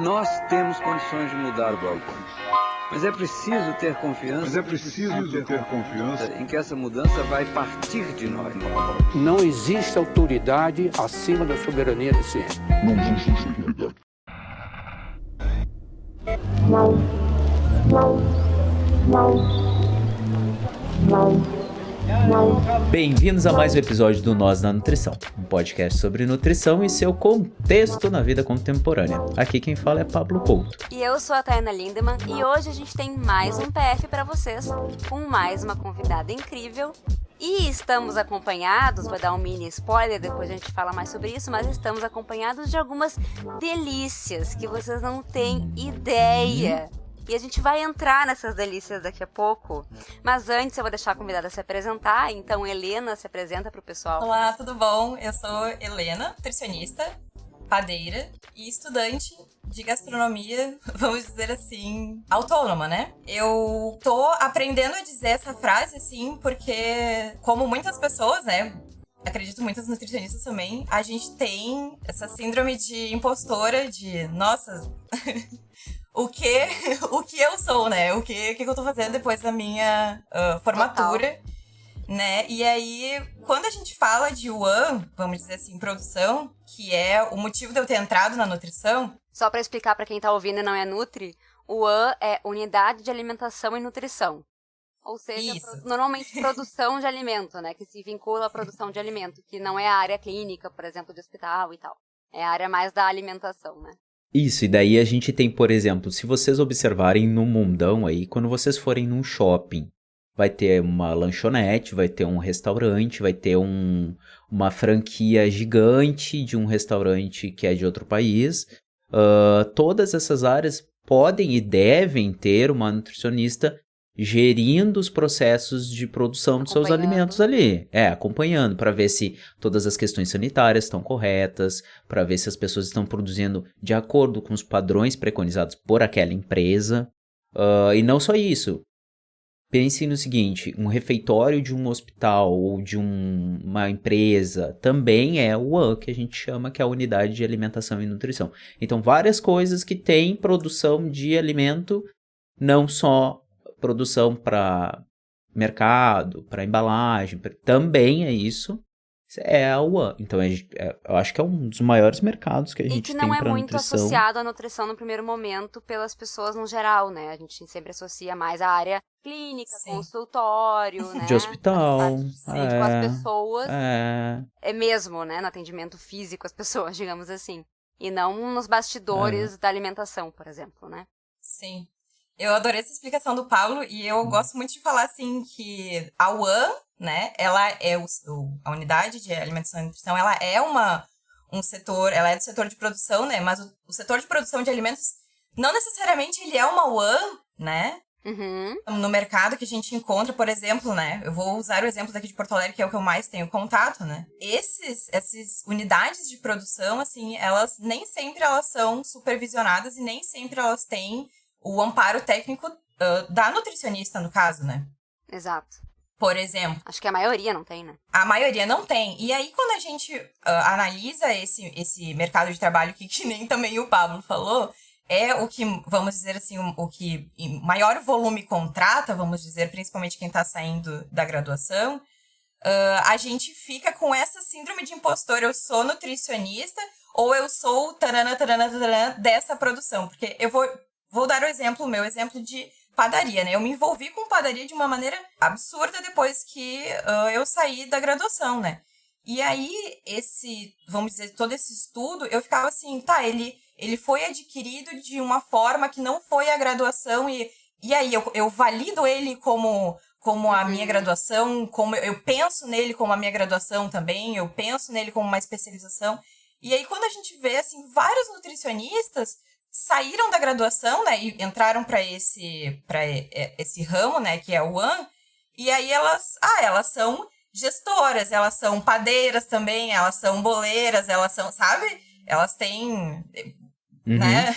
Nós temos condições de mudar o Brasil. Mas é preciso ter confiança. Em que essa mudança vai partir de nós. Não existe autoridade acima da soberania da ciência. Não existe autoridade. Bem-vindos a mais um episódio do Nós na Nutrição, um podcast sobre nutrição e seu contexto na vida contemporânea. Aqui quem fala é Pablo Couto. E eu sou a Tayana Lindemann e hoje a gente tem mais um PF para vocês, com mais uma convidada incrível. E estamos acompanhados, vou dar um mini spoiler, depois a gente fala mais sobre isso, mas estamos acompanhados de algumas delícias que vocês não têm ideia. E a gente vai entrar nessas delícias daqui a pouco. Mas antes eu vou deixar a convidada se apresentar. Então, Helena, se apresenta para o pessoal. Olá, tudo bom? Eu sou Helena, nutricionista, padeira e estudante de gastronomia, vamos dizer assim, autônoma, né? Eu tô aprendendo a dizer essa frase, assim, porque, como muitas pessoas, né? Acredito muitas nutricionistas também, a gente tem essa síndrome de impostora, de, nossa... O que eu sou, né? O que eu tô fazendo depois da minha formatura, total, né? E aí, quando a gente fala de UAN, vamos dizer assim, produção, que é o motivo de eu ter entrado na nutrição... Só pra explicar pra quem tá ouvindo e não é Nutri, UAN é Unidade de Alimentação e Nutrição. Ou seja, normalmente produção de alimento, né? Que se vincula à produção de alimento, que não é a área clínica, por exemplo, de hospital e tal. É a área mais da alimentação, né? Isso, e daí a gente tem, por exemplo, se vocês observarem no mundão aí, quando vocês forem num shopping, vai ter uma lanchonete, vai ter um restaurante, vai ter uma franquia gigante de um restaurante que é de outro país. Todas essas áreas podem e devem ter uma nutricionista gerindo os processos de produção dos seus alimentos ali. Acompanhando, para ver se todas as questões sanitárias estão corretas, para ver se as pessoas estão produzindo de acordo com os padrões preconizados por aquela empresa. E não só isso. Pense no seguinte, um refeitório de um hospital ou de uma empresa também é o UAN, que a gente chama, que é a Unidade de Alimentação e Nutrição. Então, várias coisas que têm produção de alimento, não só produção para mercado, para embalagem, também é isso, é a UAN. Então, eu acho que é um dos maiores mercados que a gente tem para nutrição. E que não é muito associado à nutrição no primeiro momento pelas pessoas no geral, né? A gente sempre associa mais à área clínica, sim, consultório, né? De hospital. Com as pessoas. É mesmo, né? No atendimento físico, as pessoas, digamos assim. E não nos bastidores da alimentação, por exemplo, né? Sim. Eu adorei essa explicação do Paulo e eu gosto muito de falar, assim, que a UAN, né, ela é a Unidade de Alimentação e Nutrição, ela é um setor, ela é do setor de produção, né, mas o setor de produção de alimentos, não necessariamente ele é uma UAN, né, no mercado que a gente encontra, por exemplo, né, eu vou usar o exemplo daqui de Porto Alegre, que é o que eu mais tenho contato, né, essas unidades de produção, assim, elas nem sempre elas são supervisionadas e nem sempre elas têm o amparo técnico da nutricionista, no caso, né? Exato. Por exemplo. Acho que a maioria não tem, né? A maioria não tem. E aí, quando a gente analisa esse mercado de trabalho, que nem também o Pablo falou, é o que, vamos dizer assim, o que em maior volume contrata, vamos dizer, principalmente quem está saindo da graduação, a gente fica com essa síndrome de impostor. Eu sou nutricionista ou eu sou taranã dessa produção. Porque eu Vou dar o meu exemplo de padaria, né? Eu me envolvi com padaria de uma maneira absurda depois que eu saí da graduação, né? E aí, vamos dizer, todo esse estudo, eu ficava assim, tá, ele foi adquirido de uma forma que não foi a graduação, e aí eu valido ele como a minha graduação, como eu penso nele como a minha graduação também, eu penso nele como uma especialização. E aí, quando a gente vê, assim, vários nutricionistas saíram da graduação, né, e entraram para esse ramo, né, que é o UAN, e aí elas são gestoras, elas são padeiras também, elas são boleiras, elas são, sabe? Elas têm, né?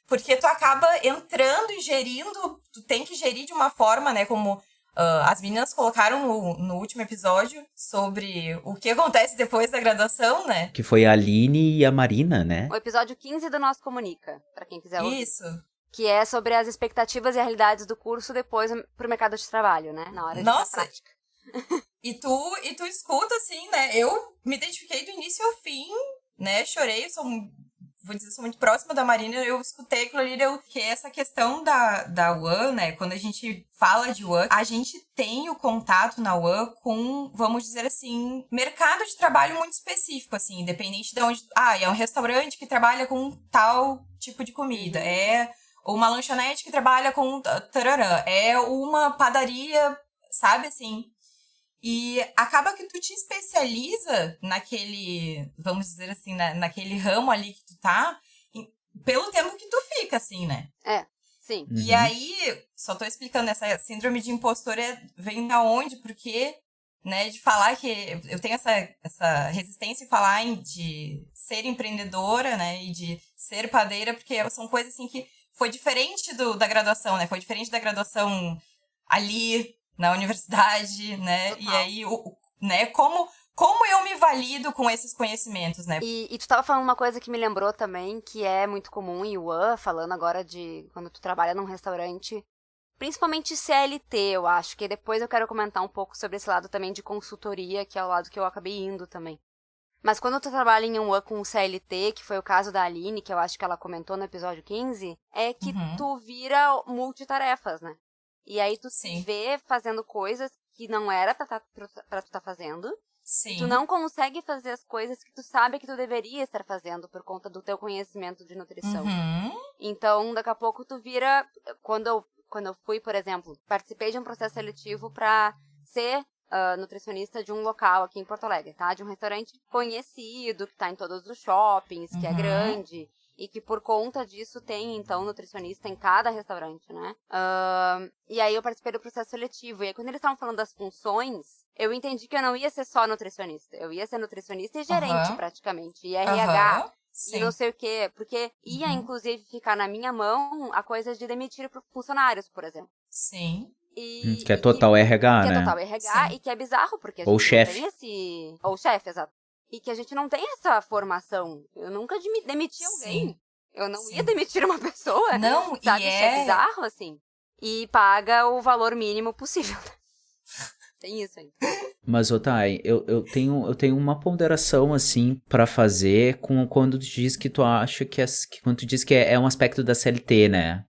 Porque tu acaba entrando e gerindo, tu tem que gerir de uma forma, né, como As meninas colocaram no último episódio sobre o que acontece depois da graduação, né? Que foi a Aline e a Marina, né? O episódio 15 do Nosso Comunica, pra quem quiser ouvir. Isso. Que é sobre as expectativas e a realidades do curso depois pro mercado de trabalho, né? Na hora de prática. E tu escuta, assim, né? Eu me identifiquei do início ao fim, né? Chorei, sou muito próxima da Marina, eu escutei aquilo ali, que é essa questão da UAN, né? Quando a gente fala de UAN, a gente tem o contato na UAN com, vamos dizer assim, mercado de trabalho muito específico, assim, independente de onde... é um restaurante que trabalha com tal tipo de comida, é uma lanchonete que trabalha com tararã, é uma padaria, sabe, assim... E acaba que tu te especializa naquele, vamos dizer assim, naquele ramo ali que tu tá, pelo tempo que tu fica, assim, né? Sim. E aí, só tô explicando, essa síndrome de impostor vem da onde, porque, né, de falar que eu tenho essa resistência em falar de ser empreendedora, né, e de ser padeira, porque são coisas, assim, que foi diferente da graduação, né? Foi diferente da graduação ali... na universidade, né? Total. E aí, né? Como eu me valido com esses conhecimentos, né? E tu tava falando uma coisa que me lembrou também, que é muito comum em UAN, falando agora de quando tu trabalha num restaurante, principalmente CLT, eu acho, que depois eu quero comentar um pouco sobre esse lado também de consultoria, que é o lado que eu acabei indo também. Mas quando tu trabalha em UAN com CLT, que foi o caso da Aline, que eu acho que ela comentou no episódio 15, é que tu vira multitarefas, né? E aí tu se vê fazendo coisas que não era pra tu tá fazendo. Sim. Tu não consegue fazer as coisas que tu sabe que tu deveria estar fazendo por conta do teu conhecimento de nutrição. Então, daqui a pouco tu vira... Quando eu fui, por exemplo, participei de um processo seletivo pra ser nutricionista de um local aqui em Porto Alegre, tá? De um restaurante conhecido, que tá em todos os shoppings, que é grande... E que por conta disso tem, então, nutricionista em cada restaurante, né? E aí eu participei do processo seletivo. E aí quando eles estavam falando das funções, eu entendi que eu não ia ser só nutricionista. Eu ia ser nutricionista e gerente, praticamente. E RH, e não sei o quê. Porque ia, inclusive, ficar na minha mão a coisa de demitir funcionários, por exemplo. Sim. Que é total RH, né? Que é total RH e que é bizarro, porque a gente Ou chefe. não tem Ou chefe, exato. E que a gente não tem essa formação. Eu nunca demiti alguém. Eu não ia demitir uma pessoa. Não, sabe? Isso é bizarro, assim. E paga o valor mínimo possível. Tem isso aí. Mas, Otay, eu tenho uma ponderação, assim, pra fazer quando tu diz que tu acha quando tu diz que é um aspecto da CLT, né?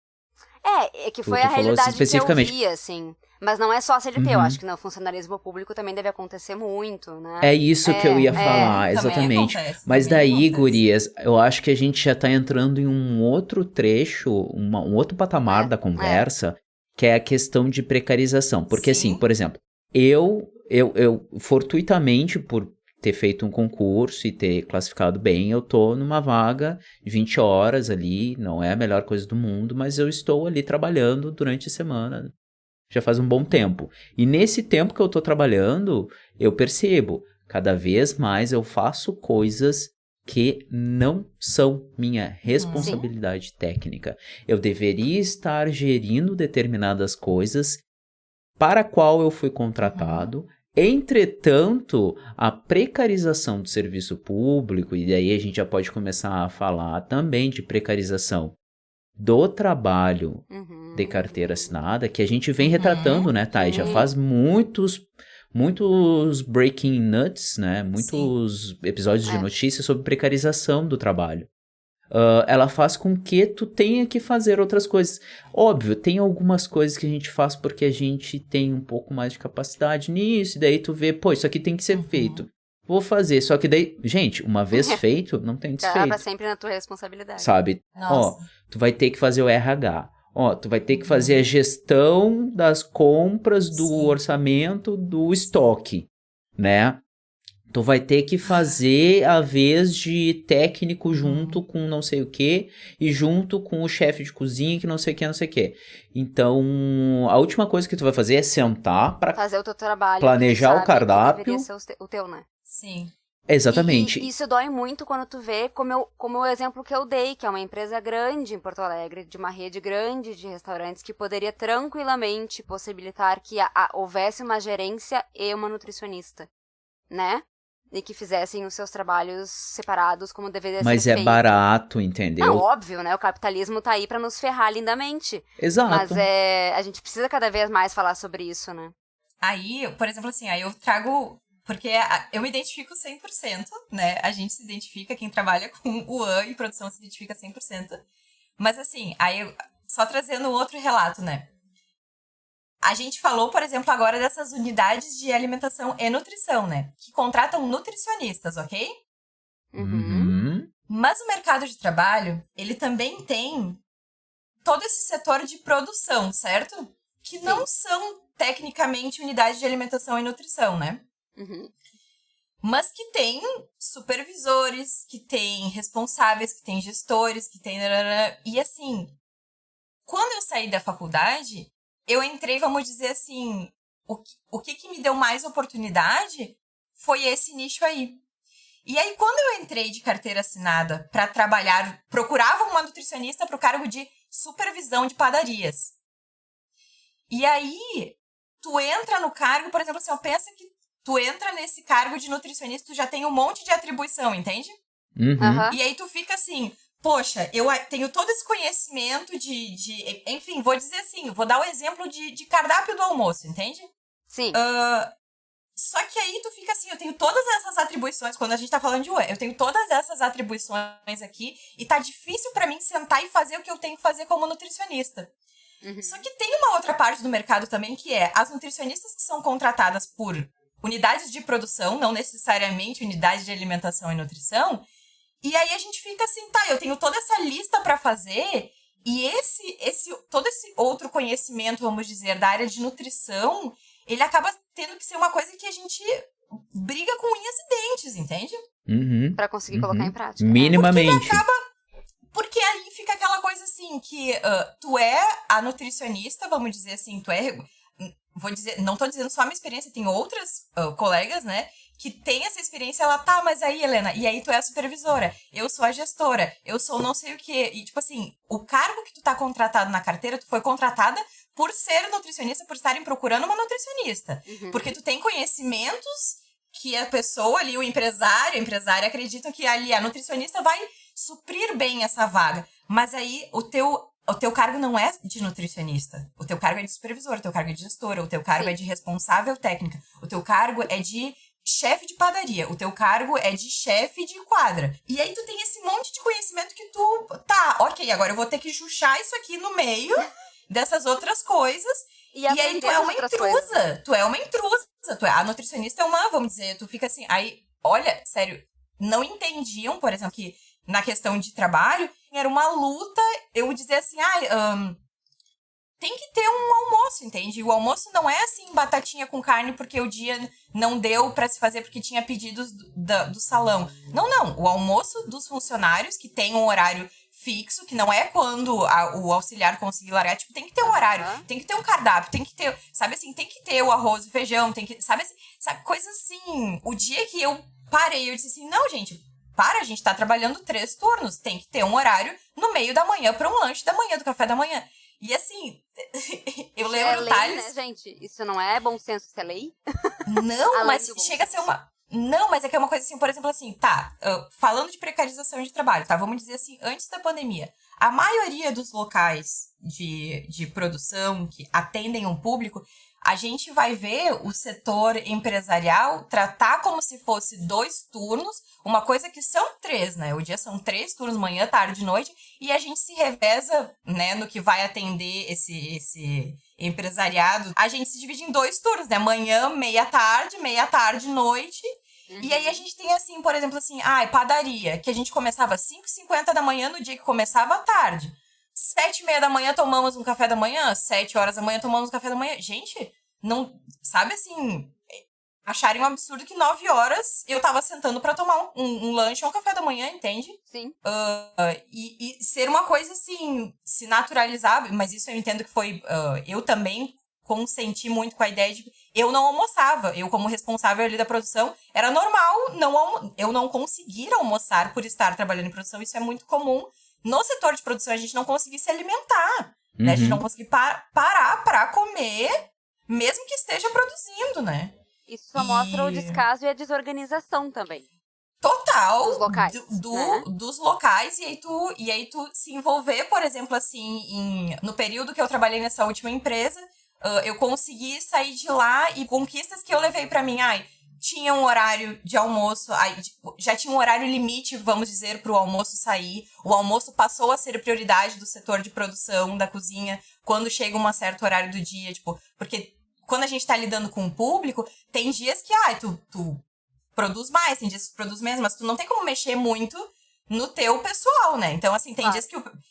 É que foi a realidade que eu vi, assim. Mas não é só a CLT, eu acho que no funcionalismo público também deve acontecer muito, né? É isso que eu ia falar, exatamente. Mas daí, gurias, eu acho que a gente já tá entrando em um outro trecho, um outro patamar da conversa, que é a questão de precarização. Porque assim, por exemplo, eu fortuitamente, por ter feito um concurso e ter classificado bem, eu tô numa vaga de 20 horas ali, não é a melhor coisa do mundo, mas eu estou ali trabalhando durante a semana, já faz um bom tempo. E nesse tempo que eu tô trabalhando, eu percebo, cada vez mais eu faço coisas que não são minha responsabilidade técnica. Eu deveria estar gerindo determinadas coisas para a qual eu fui contratado. Entretanto, a precarização do serviço público, e daí a gente já pode começar a falar também de precarização do trabalho de carteira assinada, que a gente vem retratando, né, Thay? Já faz muitos breaking nuts, né? Muitos episódios de notícias sobre precarização do trabalho. Ela faz com que tu tenha que fazer outras coisas. Óbvio, tem algumas coisas que a gente faz porque a gente tem um pouco mais de capacidade nisso, e daí tu vê, pô, isso aqui tem que ser feito. Vou fazer, só que daí, gente, uma vez feito, não tem desfeito. Acaba sempre na tua responsabilidade. Sabe? Ó, tu vai ter que fazer o RH. Ó, tu vai ter que fazer a gestão das compras, do orçamento, do estoque, né? Tu vai ter que fazer a vez de técnico junto com não sei o que e junto com o chefe de cozinha que não sei o que, não sei o que. Então, a última coisa que tu vai fazer é sentar para fazer o teu trabalho, planejar o cardápio. deveria ser o teu, né? Sim. Exatamente. E isso dói muito quando tu vê, como o exemplo que eu dei, que é uma empresa grande em Porto Alegre, de uma rede grande de restaurantes, que poderia tranquilamente possibilitar que houvesse uma gerência e uma nutricionista, né? E que fizessem os seus trabalhos separados como deveria Mas ser feito. é barato, entendeu? Não, óbvio, né? O capitalismo tá aí pra nos ferrar lindamente. Exato. Mas a gente precisa cada vez mais falar sobre isso, né? Aí, por exemplo, assim, aí eu trago... Porque eu me identifico 100%, né? A gente se identifica, quem trabalha com UAN e produção se identifica 100%. Mas assim, aí só trazendo outro relato, né? A gente falou, por exemplo, agora dessas unidades de alimentação e nutrição, né? Que contratam nutricionistas, ok? Uhum. Mas o mercado de trabalho, ele também tem todo esse setor de produção, certo? Que Sim. não são, tecnicamente, unidades de alimentação e nutrição, né? Uhum. Mas que tem supervisores, que tem responsáveis, que tem gestores, que tem... E assim, quando eu saí da faculdade, eu entrei, vamos dizer assim, o que me deu mais oportunidade foi esse nicho aí. E aí, quando eu entrei de carteira assinada para trabalhar, procurava uma nutricionista para o cargo de supervisão de padarias. E aí, tu entra no cargo, por exemplo, assim, eu penso que tu entra nesse cargo de nutricionista, tu já tem um monte de atribuição, entende? Uhum. Aham. E aí tu fica assim, poxa, eu tenho todo esse conhecimento enfim, vou dizer assim, vou dar o exemplo de cardápio do almoço, entende? Sim. Só que aí tu fica assim, eu tenho todas essas atribuições, quando a gente tá falando de UAN, eu tenho todas essas atribuições aqui, e tá difícil pra mim sentar e fazer o que eu tenho que fazer como nutricionista. Uhum. Só que tem uma outra parte do mercado também, que é as nutricionistas que são contratadas por unidades de produção, não necessariamente unidades de alimentação e nutrição, e aí a gente fica assim, tá, eu tenho toda essa lista pra fazer, e todo esse outro conhecimento, vamos dizer, da área de nutrição, ele acaba tendo que ser uma coisa que a gente briga com unhas e dentes, entende? Uhum. Pra conseguir colocar em prática. Minimamente. Porque aí fica aquela coisa assim, que tu é a nutricionista, vamos dizer assim, tu é... Vou dizer, não tô dizendo só a minha experiência, tem outras colegas, né, que tem essa experiência, ela tá, mas aí, Helena, e aí tu é a supervisora, eu sou a gestora, eu sou não sei o quê, e tipo assim, o cargo que tu tá contratado na carteira, tu foi contratada por ser nutricionista, por estarem procurando uma nutricionista, porque tu tem conhecimentos que a pessoa ali, o empresário, a empresária acreditam que ali a nutricionista vai suprir bem essa vaga, mas aí o teu cargo não é de nutricionista. O teu cargo é de supervisor, o teu cargo é de gestora, o teu cargo é de responsável técnica, o teu cargo é de chefe de padaria, o teu cargo é de chefe de quadra. E aí tu tem esse monte de conhecimento que tu... Tá, ok, agora eu vou ter que chuchar isso aqui no meio dessas outras coisas. E aí tu é uma intrusa. Tu é uma intrusa. A nutricionista é uma, vamos dizer, tu fica assim... Aí, olha, sério, não entendiam, por exemplo, que na questão de trabalho, era uma luta, eu dizer assim, tem que ter um almoço, entende? O almoço não é assim, batatinha com carne, porque o dia não deu pra se fazer, porque tinha pedidos do salão. Não. O almoço dos funcionários, que tem um horário fixo, que não é quando o auxiliar conseguir largar, tipo, tem que ter um horário, tem que ter um cardápio, tem que ter, sabe assim, tem que ter o arroz e feijão, tem que, sabe assim, coisa assim. O dia que eu parei, eu disse assim, não, gente, a gente tá trabalhando 3 turnos, tem que ter um horário no meio da manhã para um lanche da manhã, do café da manhã. E assim, eu lembro, é lei, Thales... né, gente? Isso não é bom senso, isso é lei? Não, mas chega a ser uma... Não, mas é que é uma coisa assim, por exemplo, assim, falando de precarização de trabalho, tá? Vamos dizer assim, antes da pandemia, a maioria dos locais de produção que atendem um público, a gente vai ver o setor empresarial tratar como se fosse 2 turnos, uma coisa que são 3, né? O dia são 3 turnos, manhã, tarde e noite, e a gente se reveza, né, no que vai atender esse empresariado. A gente se divide em 2 turnos, né? Manhã, meia tarde, noite. E aí a gente tem assim, por exemplo, assim, padaria, que a gente começava às 5h50 da manhã no dia que começava à tarde. 7h30 da manhã tomamos um café da manhã, 7 horas da manhã tomamos um café da manhã. Gente, não, sabe assim, acharem um absurdo que 9 horas eu tava sentando pra tomar um lanche ou um café da manhã, entende? Sim. E ser uma coisa assim, se naturalizar, mas isso eu entendo que foi, eu também consenti muito com a ideia de... Eu não almoçava, eu como responsável ali da produção, era normal, eu não conseguir almoçar por estar trabalhando em produção. Isso é muito comum. No setor de produção, a gente não conseguir se alimentar, né? A gente não conseguir parar pra comer, mesmo que esteja produzindo, né? Isso só mostra o descaso e a desorganização também. Total. Dos locais. Dos locais, e aí tu se envolver, por exemplo, assim, no período que eu trabalhei nessa última empresa, eu consegui sair de lá e conquistas que eu levei pra mim, tinha um horário de almoço, já tinha um horário limite, vamos dizer, pro almoço sair. O almoço passou a ser prioridade do setor de produção, da cozinha, quando chega um certo horário do dia, tipo, porque quando a gente tá lidando com o público, tem dias que, tu produz mais, tem dias que tu produz menos, mas tu não tem como mexer muito no teu pessoal, né? Então, assim, tem dias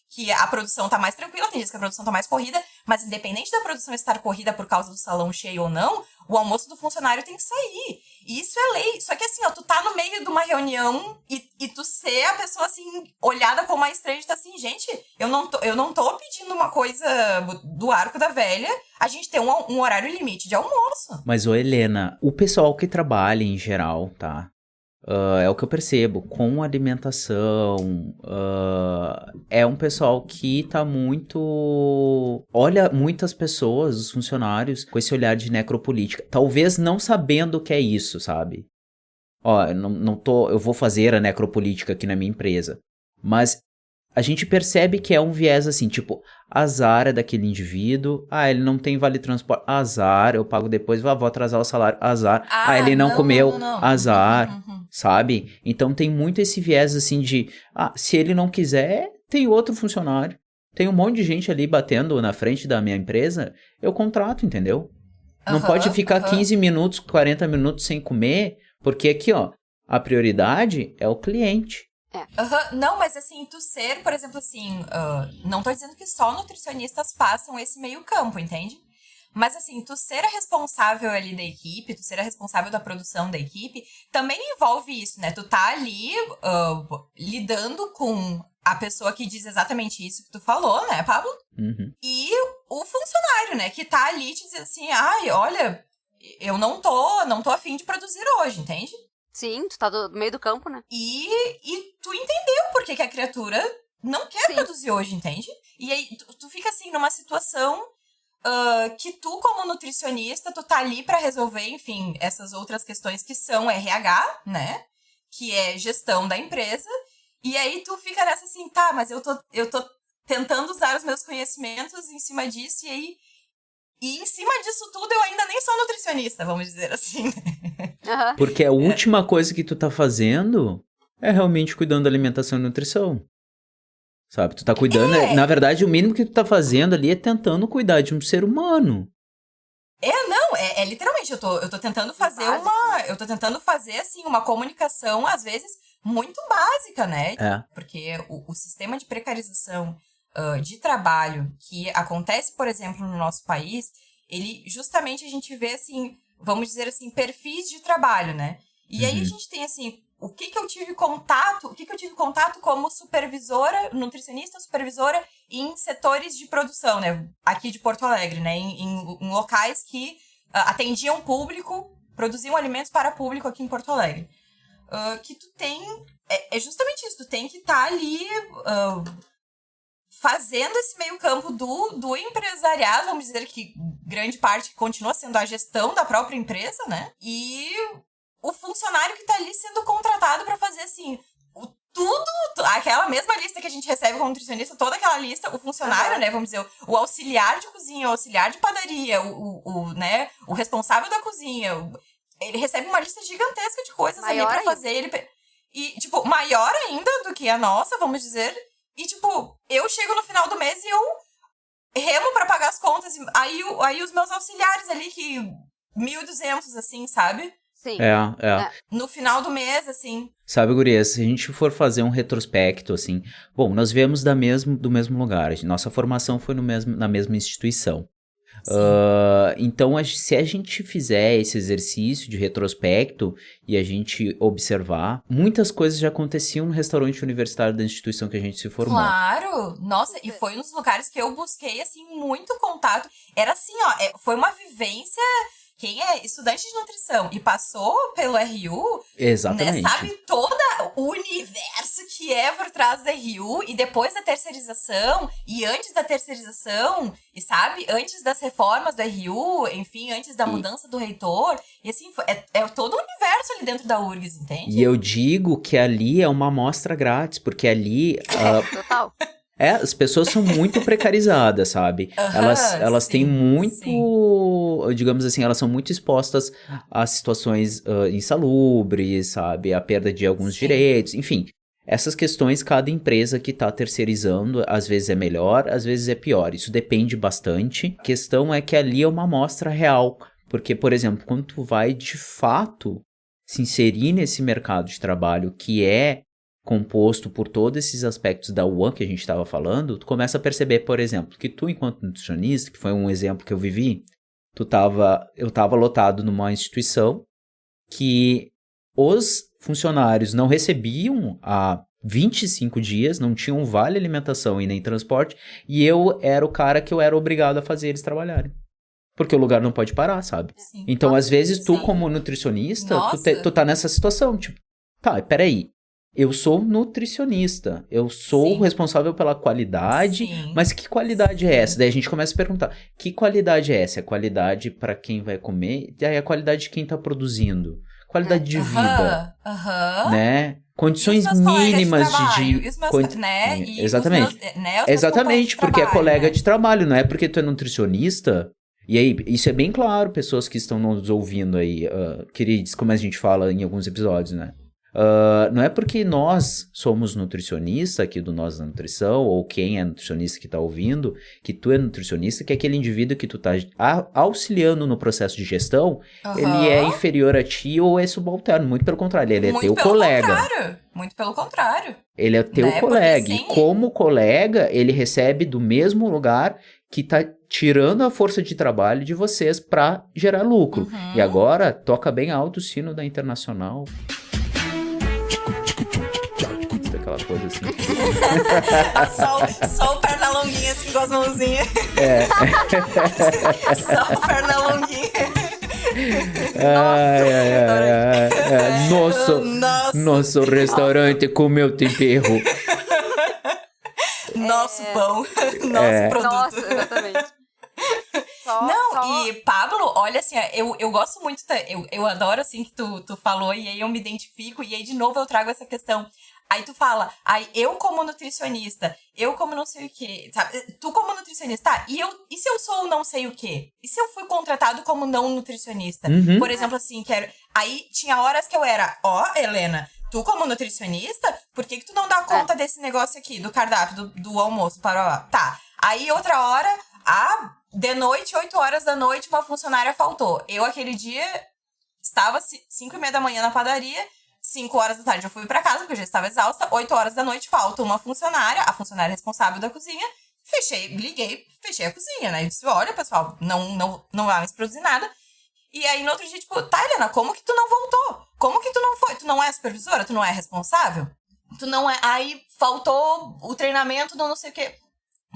que a produção tá mais tranquila, tem dias que a produção tá mais corrida, mas independente da produção estar corrida por causa do salão cheio ou não, o almoço do funcionário tem que sair. E isso é lei. Só que assim, tu tá no meio de uma reunião e tu ser a pessoa, assim, olhada como uma estranha e tá assim, gente, eu não tô pedindo uma coisa do arco da velha, a gente tem um horário limite de almoço. Mas, Helena, o pessoal que trabalha em geral, tá? É o que eu percebo, com alimentação, é um pessoal que tá muito... Olha muitas pessoas, os funcionários, com esse olhar de necropolítica. Talvez não sabendo o que é isso, sabe? Eu vou fazer a necropolítica aqui na minha empresa. Mas a gente percebe que é um viés assim, tipo, azar é daquele indivíduo, ele não tem vale transporte, azar, eu pago depois, vou atrasar o salário, azar, ele não comeu, azar, sabe? Então tem muito esse viés assim de, se ele não quiser, tem outro funcionário, tem um monte de gente ali batendo na frente da minha empresa, eu contrato, entendeu? Não pode ficar 15 minutos, 40 minutos sem comer, porque aqui, a prioridade é o cliente. Não, mas assim, tu ser, por exemplo, assim, não tô dizendo que só nutricionistas façam esse meio campo, entende? Mas assim, tu ser a responsável ali da equipe, tu ser a responsável da produção da equipe, também envolve isso, né? Tu tá ali lidando com a pessoa que diz exatamente isso que tu falou, né, Pablo? Uhum. E o funcionário, né, que tá ali te diz assim, olha, eu não tô a fim de produzir hoje, entende? Sim, tu tá no meio do campo, né? E tu entendeu por que a criatura não quer produzir hoje, entende? E aí tu fica assim numa situação que tu, como nutricionista, tu tá ali pra resolver, enfim, essas outras questões que são RH, né? Que é gestão da empresa. E aí tu fica nessa assim, mas eu tô tentando usar os meus conhecimentos em cima disso, e em cima disso tudo eu ainda nem sou nutricionista, vamos dizer assim. Porque a última coisa que tu tá fazendo é realmente cuidando da alimentação e nutrição. Sabe? Tu tá cuidando... Na verdade, o mínimo que tu tá fazendo ali é tentando cuidar de um ser humano. É literalmente, eu tô tentando fazer eu tô tentando fazer, assim, uma comunicação, às vezes, muito básica, né? Porque o sistema de precarização de trabalho que acontece, por exemplo, no nosso país, ele, justamente, a gente vê, assim, vamos dizer assim, perfis de trabalho, né? E aí a gente tem, assim, o que eu tive contato como supervisora, nutricionista, supervisora em setores de produção, né? Aqui de Porto Alegre, né? Em locais que atendiam público, produziam alimentos para público aqui em Porto Alegre. Que tu tem... É justamente isso, tu tem que estar ali fazendo esse meio campo do empresariado, vamos dizer que grande parte continua sendo a gestão da própria empresa, né? E o funcionário que tá ali sendo contratado para fazer, assim, aquela mesma lista que a gente recebe como nutricionista, toda aquela lista, o funcionário, né, vamos dizer, o auxiliar de cozinha, o auxiliar de padaria, né, o responsável da cozinha, ele recebe uma lista gigantesca de coisas ali pra fazer, e, tipo, maior ainda do que a nossa, vamos dizer, e, tipo, eu chego no final do mês e eu remo pra pagar as contas, aí os meus auxiliares ali, que 1.200, assim, sabe? Sim. No final do mês, assim. Sabe, guria, se a gente for fazer um retrospecto, assim... Bom, nós viemos do mesmo lugar. Nossa formação foi na mesma instituição. Então, se a gente fizer esse exercício de retrospecto e a gente observar, muitas coisas já aconteciam no restaurante universitário da instituição que a gente se formou. Claro! Nossa, e foi um dos lugares que eu busquei, assim, muito contato. Era assim, foi uma vivência quem é estudante de nutrição e passou pelo RU, Exatamente. Né, sabe todo o universo que é por trás da RU, e depois da terceirização, e antes da terceirização, e sabe, antes das reformas do RU, enfim, antes da mudança do reitor, e assim, é todo o universo ali dentro da URGS, entende? E eu digo que ali é uma amostra grátis, porque ali... Total. As pessoas são muito precarizadas, sabe? Elas têm muito, digamos assim, elas são muito expostas a situações insalubres, sabe? A perda de alguns direitos, enfim. Essas questões, cada empresa que está terceirizando, às vezes é melhor, às vezes é pior. Isso depende bastante. A questão é que ali é uma amostra real. Porque, por exemplo, quando tu vai, de fato, se inserir nesse mercado de trabalho que é composto por todos esses aspectos da UAN que a gente estava falando, tu começa a perceber, por exemplo, que tu, enquanto nutricionista, que foi um exemplo que eu vivi, eu estava lotado numa instituição que os funcionários não recebiam há 25 dias, não tinham vale alimentação e nem transporte, e eu era o cara que eu era obrigado a fazer eles trabalharem. Porque o lugar não pode parar, sabe? Sim. Então, às vezes, tu como nutricionista, tu tá nessa situação, tipo, tá, peraí, eu sou nutricionista, eu sou responsável pela qualidade, mas que qualidade é essa? Daí a gente começa a perguntar, que qualidade é essa? É qualidade para quem vai comer? Daí a qualidade de quem tá produzindo? Qualidade de vida, né? Condições mínimas exatamente. Exatamente, porque é colega de trabalho, não é porque tu é nutricionista. E aí, isso é bem claro, pessoas que estão nos ouvindo aí, queridos, como a gente fala em alguns episódios, né? Não é porque nós somos nutricionista aqui do Nós da Nutrição, ou quem é nutricionista que está ouvindo, que tu é nutricionista, que aquele indivíduo que tu tá auxiliando no processo de gestão, ele é inferior a ti ou é subalterno. Muito pelo contrário, ele é teu colega. Muito pelo contrário. Ele é teu colega. E como colega, ele recebe do mesmo lugar que tá tirando a força de trabalho de vocês para gerar lucro. E agora, toca bem alto o sino da Internacional. Aquela coisa assim. Só o perna longuinha assim com as mãozinhas. Só o perna longuinha. Nosso restaurante com meu tempero. Nosso pão. Nosso produto. Nossa, exatamente. E Pablo, olha assim, eu gosto muito, eu adoro assim que tu falou, e aí eu me identifico, e aí de novo eu trago essa questão. Aí tu fala, eu como nutricionista, eu como não sei o quê, sabe? Tu como nutricionista, tá, e se eu sou não sei o quê? E se eu fui contratado como não nutricionista? Por exemplo, assim, aí tinha horas que eu era, Helena, tu como nutricionista, por que tu não dá conta desse negócio aqui, do cardápio, do almoço, tá. Aí outra hora, de noite, 8 horas da noite, uma funcionária faltou. Eu, aquele dia, estava 5:30 da manhã na padaria, 5 horas da tarde eu fui pra casa, porque eu já estava exausta, 8 horas da noite falta uma funcionária, a funcionária responsável da cozinha, fechei a cozinha, né? Eu disse, olha, pessoal, não vai mais produzir nada. E aí, no outro dia, tipo, tá, Helena, como que tu não voltou? Como que tu não foi? Tu não é supervisora? Tu não é responsável? Tu não é... Aí, faltou o treinamento do não sei o quê.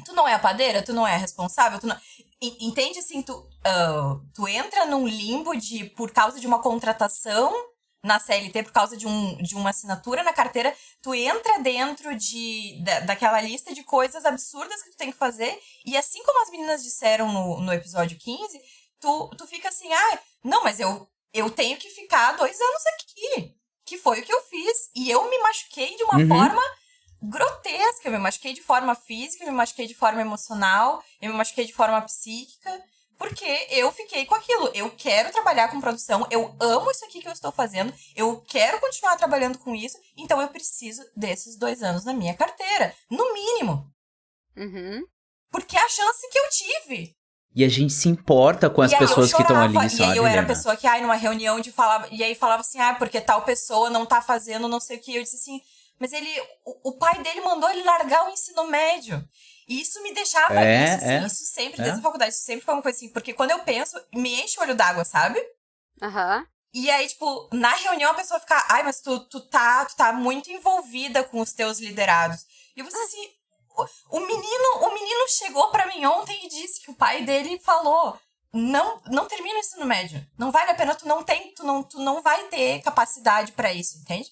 Tu não é a padeira? Tu não é responsável? Tu não... Entende, assim, tu entra num limbo por causa de uma contratação na CLT, por causa de uma assinatura na carteira, tu entra dentro daquela lista de coisas absurdas que tu tem que fazer, e assim como as meninas disseram no episódio 15, tu fica assim, não, mas eu tenho que ficar 2 anos aqui, que foi o que eu fiz, e eu me machuquei de uma forma grotesca, eu me machuquei de forma física, eu me machuquei de forma emocional, eu me machuquei de forma psíquica, porque eu fiquei com aquilo. Eu quero trabalhar com produção, eu amo isso aqui que eu estou fazendo, eu quero continuar trabalhando com isso, então eu preciso desses 2 anos na minha carteira, no mínimo. Porque é a chance que eu tive. E a gente se importa com as pessoas que estão ali, sabe? E aí eu era a pessoa que, numa reunião e aí falava assim, porque tal pessoa não tá fazendo não sei o que. Eu disse assim, mas o pai dele mandou ele largar o ensino médio. E isso me deixava isso sempre, desde a faculdade, isso sempre foi uma coisa assim, porque quando eu penso, me enche o olho d'água, sabe? E aí, tipo, na reunião a pessoa fica, mas tu tá muito envolvida com os teus liderados. E eu pensei assim, o menino chegou pra mim ontem e disse que o pai dele falou, não termina o ensino médio. Não vale a pena, tu não vai ter capacidade pra isso, entende?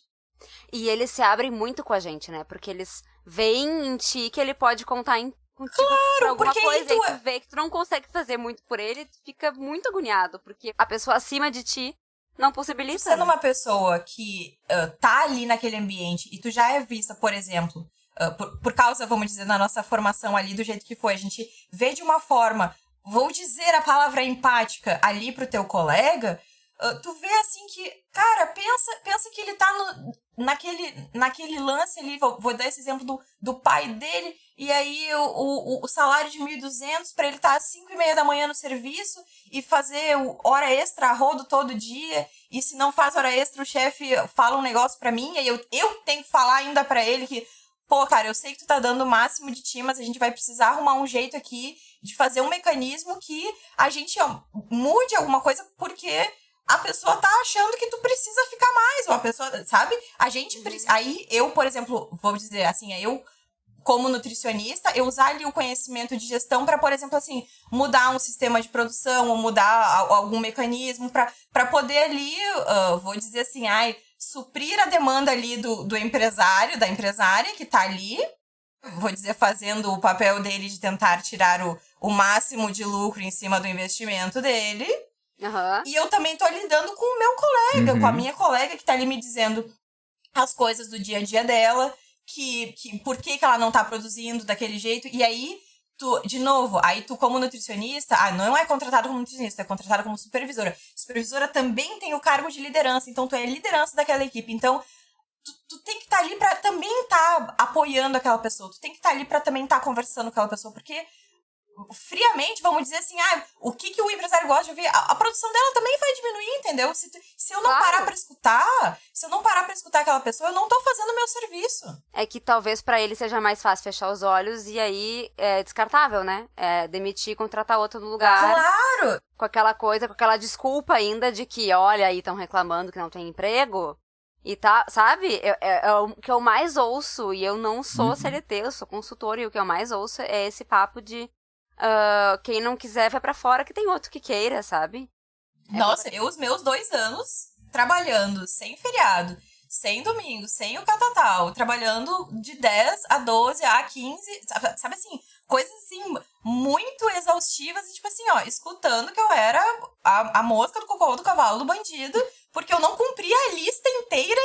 E eles se abrem muito com a gente, né? Porque eles veem em ti que ele pode contar contigo por alguma coisa, e tu vê que tu não consegue fazer muito por ele, tu fica muito agoniado, porque a pessoa acima de ti não possibilita. Tu sendo uma pessoa que tá ali naquele ambiente e tu já é vista, por exemplo, por causa, vamos dizer, da nossa formação ali, do jeito que foi, a gente vê de uma forma, vou dizer a palavra empática ali pro teu colega, tu vê assim que, cara, pensa que ele tá naquele lance ali, vou dar esse exemplo do pai dele, e aí o salário de 1.200 pra ele estar às 5:30 da manhã no serviço e fazer hora extra a rodo todo dia, e se não faz hora extra o chefe fala um negócio pra mim, e aí eu tenho que falar ainda pra ele que, pô, cara, eu sei que tu tá dando o máximo de ti, mas a gente vai precisar arrumar um jeito aqui de fazer um mecanismo que a gente mude alguma coisa, porque a pessoa tá achando que tu precisa ficar mais, ou a pessoa, sabe? A gente aí eu, por exemplo, vou dizer assim, eu como nutricionista, eu usar ali o conhecimento de gestão para, por exemplo, assim, mudar um sistema de produção ou mudar algum mecanismo para poder ali, vou dizer assim, suprir a demanda ali do empresário, da empresária que tá ali, vou dizer, fazendo o papel dele de tentar tirar o máximo de lucro em cima do investimento dele. Uhum. E eu também tô lidando com o meu colega, com a minha colega que tá ali me dizendo as coisas do dia a dia dela, que por que ela não tá produzindo daquele jeito. E aí, tu como nutricionista, não é contratado como nutricionista, é contratado como supervisora. Supervisora também tem o cargo de liderança, então tu é liderança daquela equipe. Então, tu tem que estar ali pra também estar apoiando aquela pessoa, tu tem que estar ali pra também estar conversando com aquela pessoa, porque friamente, vamos dizer assim, o que o empresário gosta de ouvir, a produção dela também vai diminuir, entendeu? Se eu não parar pra escutar aquela pessoa, eu não tô fazendo o meu serviço. É que talvez pra ele seja mais fácil fechar os olhos e aí é descartável, né? Demitir e contratar outro no lugar. Claro! Com aquela coisa, com aquela desculpa ainda de que, olha, aí estão reclamando que não tem emprego. E tá, sabe? É o que eu mais ouço, e eu não sou CLT, eu sou consultora, e o que eu mais ouço é esse papo de quem não quiser vai pra fora, que tem outro que queira, sabe? Nossa, os meus 2 anos trabalhando sem feriado, sem domingo, sem o catatal, trabalhando de 10 a 12 a 15, sabe assim, coisas assim, muito exaustivas, e tipo assim, escutando que eu era a mosca do cocô do cavalo do bandido, porque eu não cumpria a lista inteira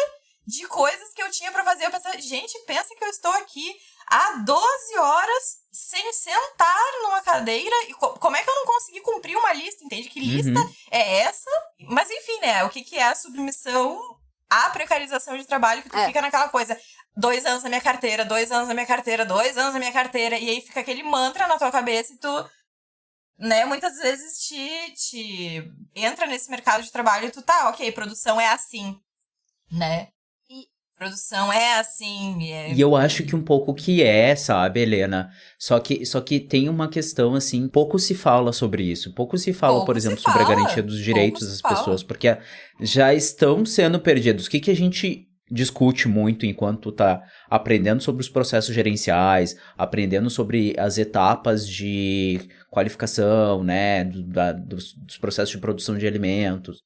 de coisas que eu tinha pra fazer. Eu pensava, gente, pensa que eu estou aqui há 12 horas sem sentar numa cadeira, e como é que eu não consegui cumprir uma lista, entende? Que lista é essa? Mas enfim, né, o que é a submissão à precarização de trabalho, que tu fica naquela coisa, 2 anos na minha carteira, 2 anos na minha carteira, 2 anos na minha carteira, e aí fica aquele mantra na tua cabeça, e tu, né, muitas vezes te entra nesse mercado de trabalho e tu ok, produção é assim, né? Produção é assim. E eu acho que um pouco que sabe, Helena? Só que tem uma questão, assim, pouco se fala sobre isso. Pouco se fala, por exemplo, sobre a garantia dos direitos das pessoas, porque já estão sendo perdidos. O que a gente discute muito enquanto tá aprendendo sobre os processos gerenciais, aprendendo sobre as etapas de qualificação, né, dos processos de produção de alimentos,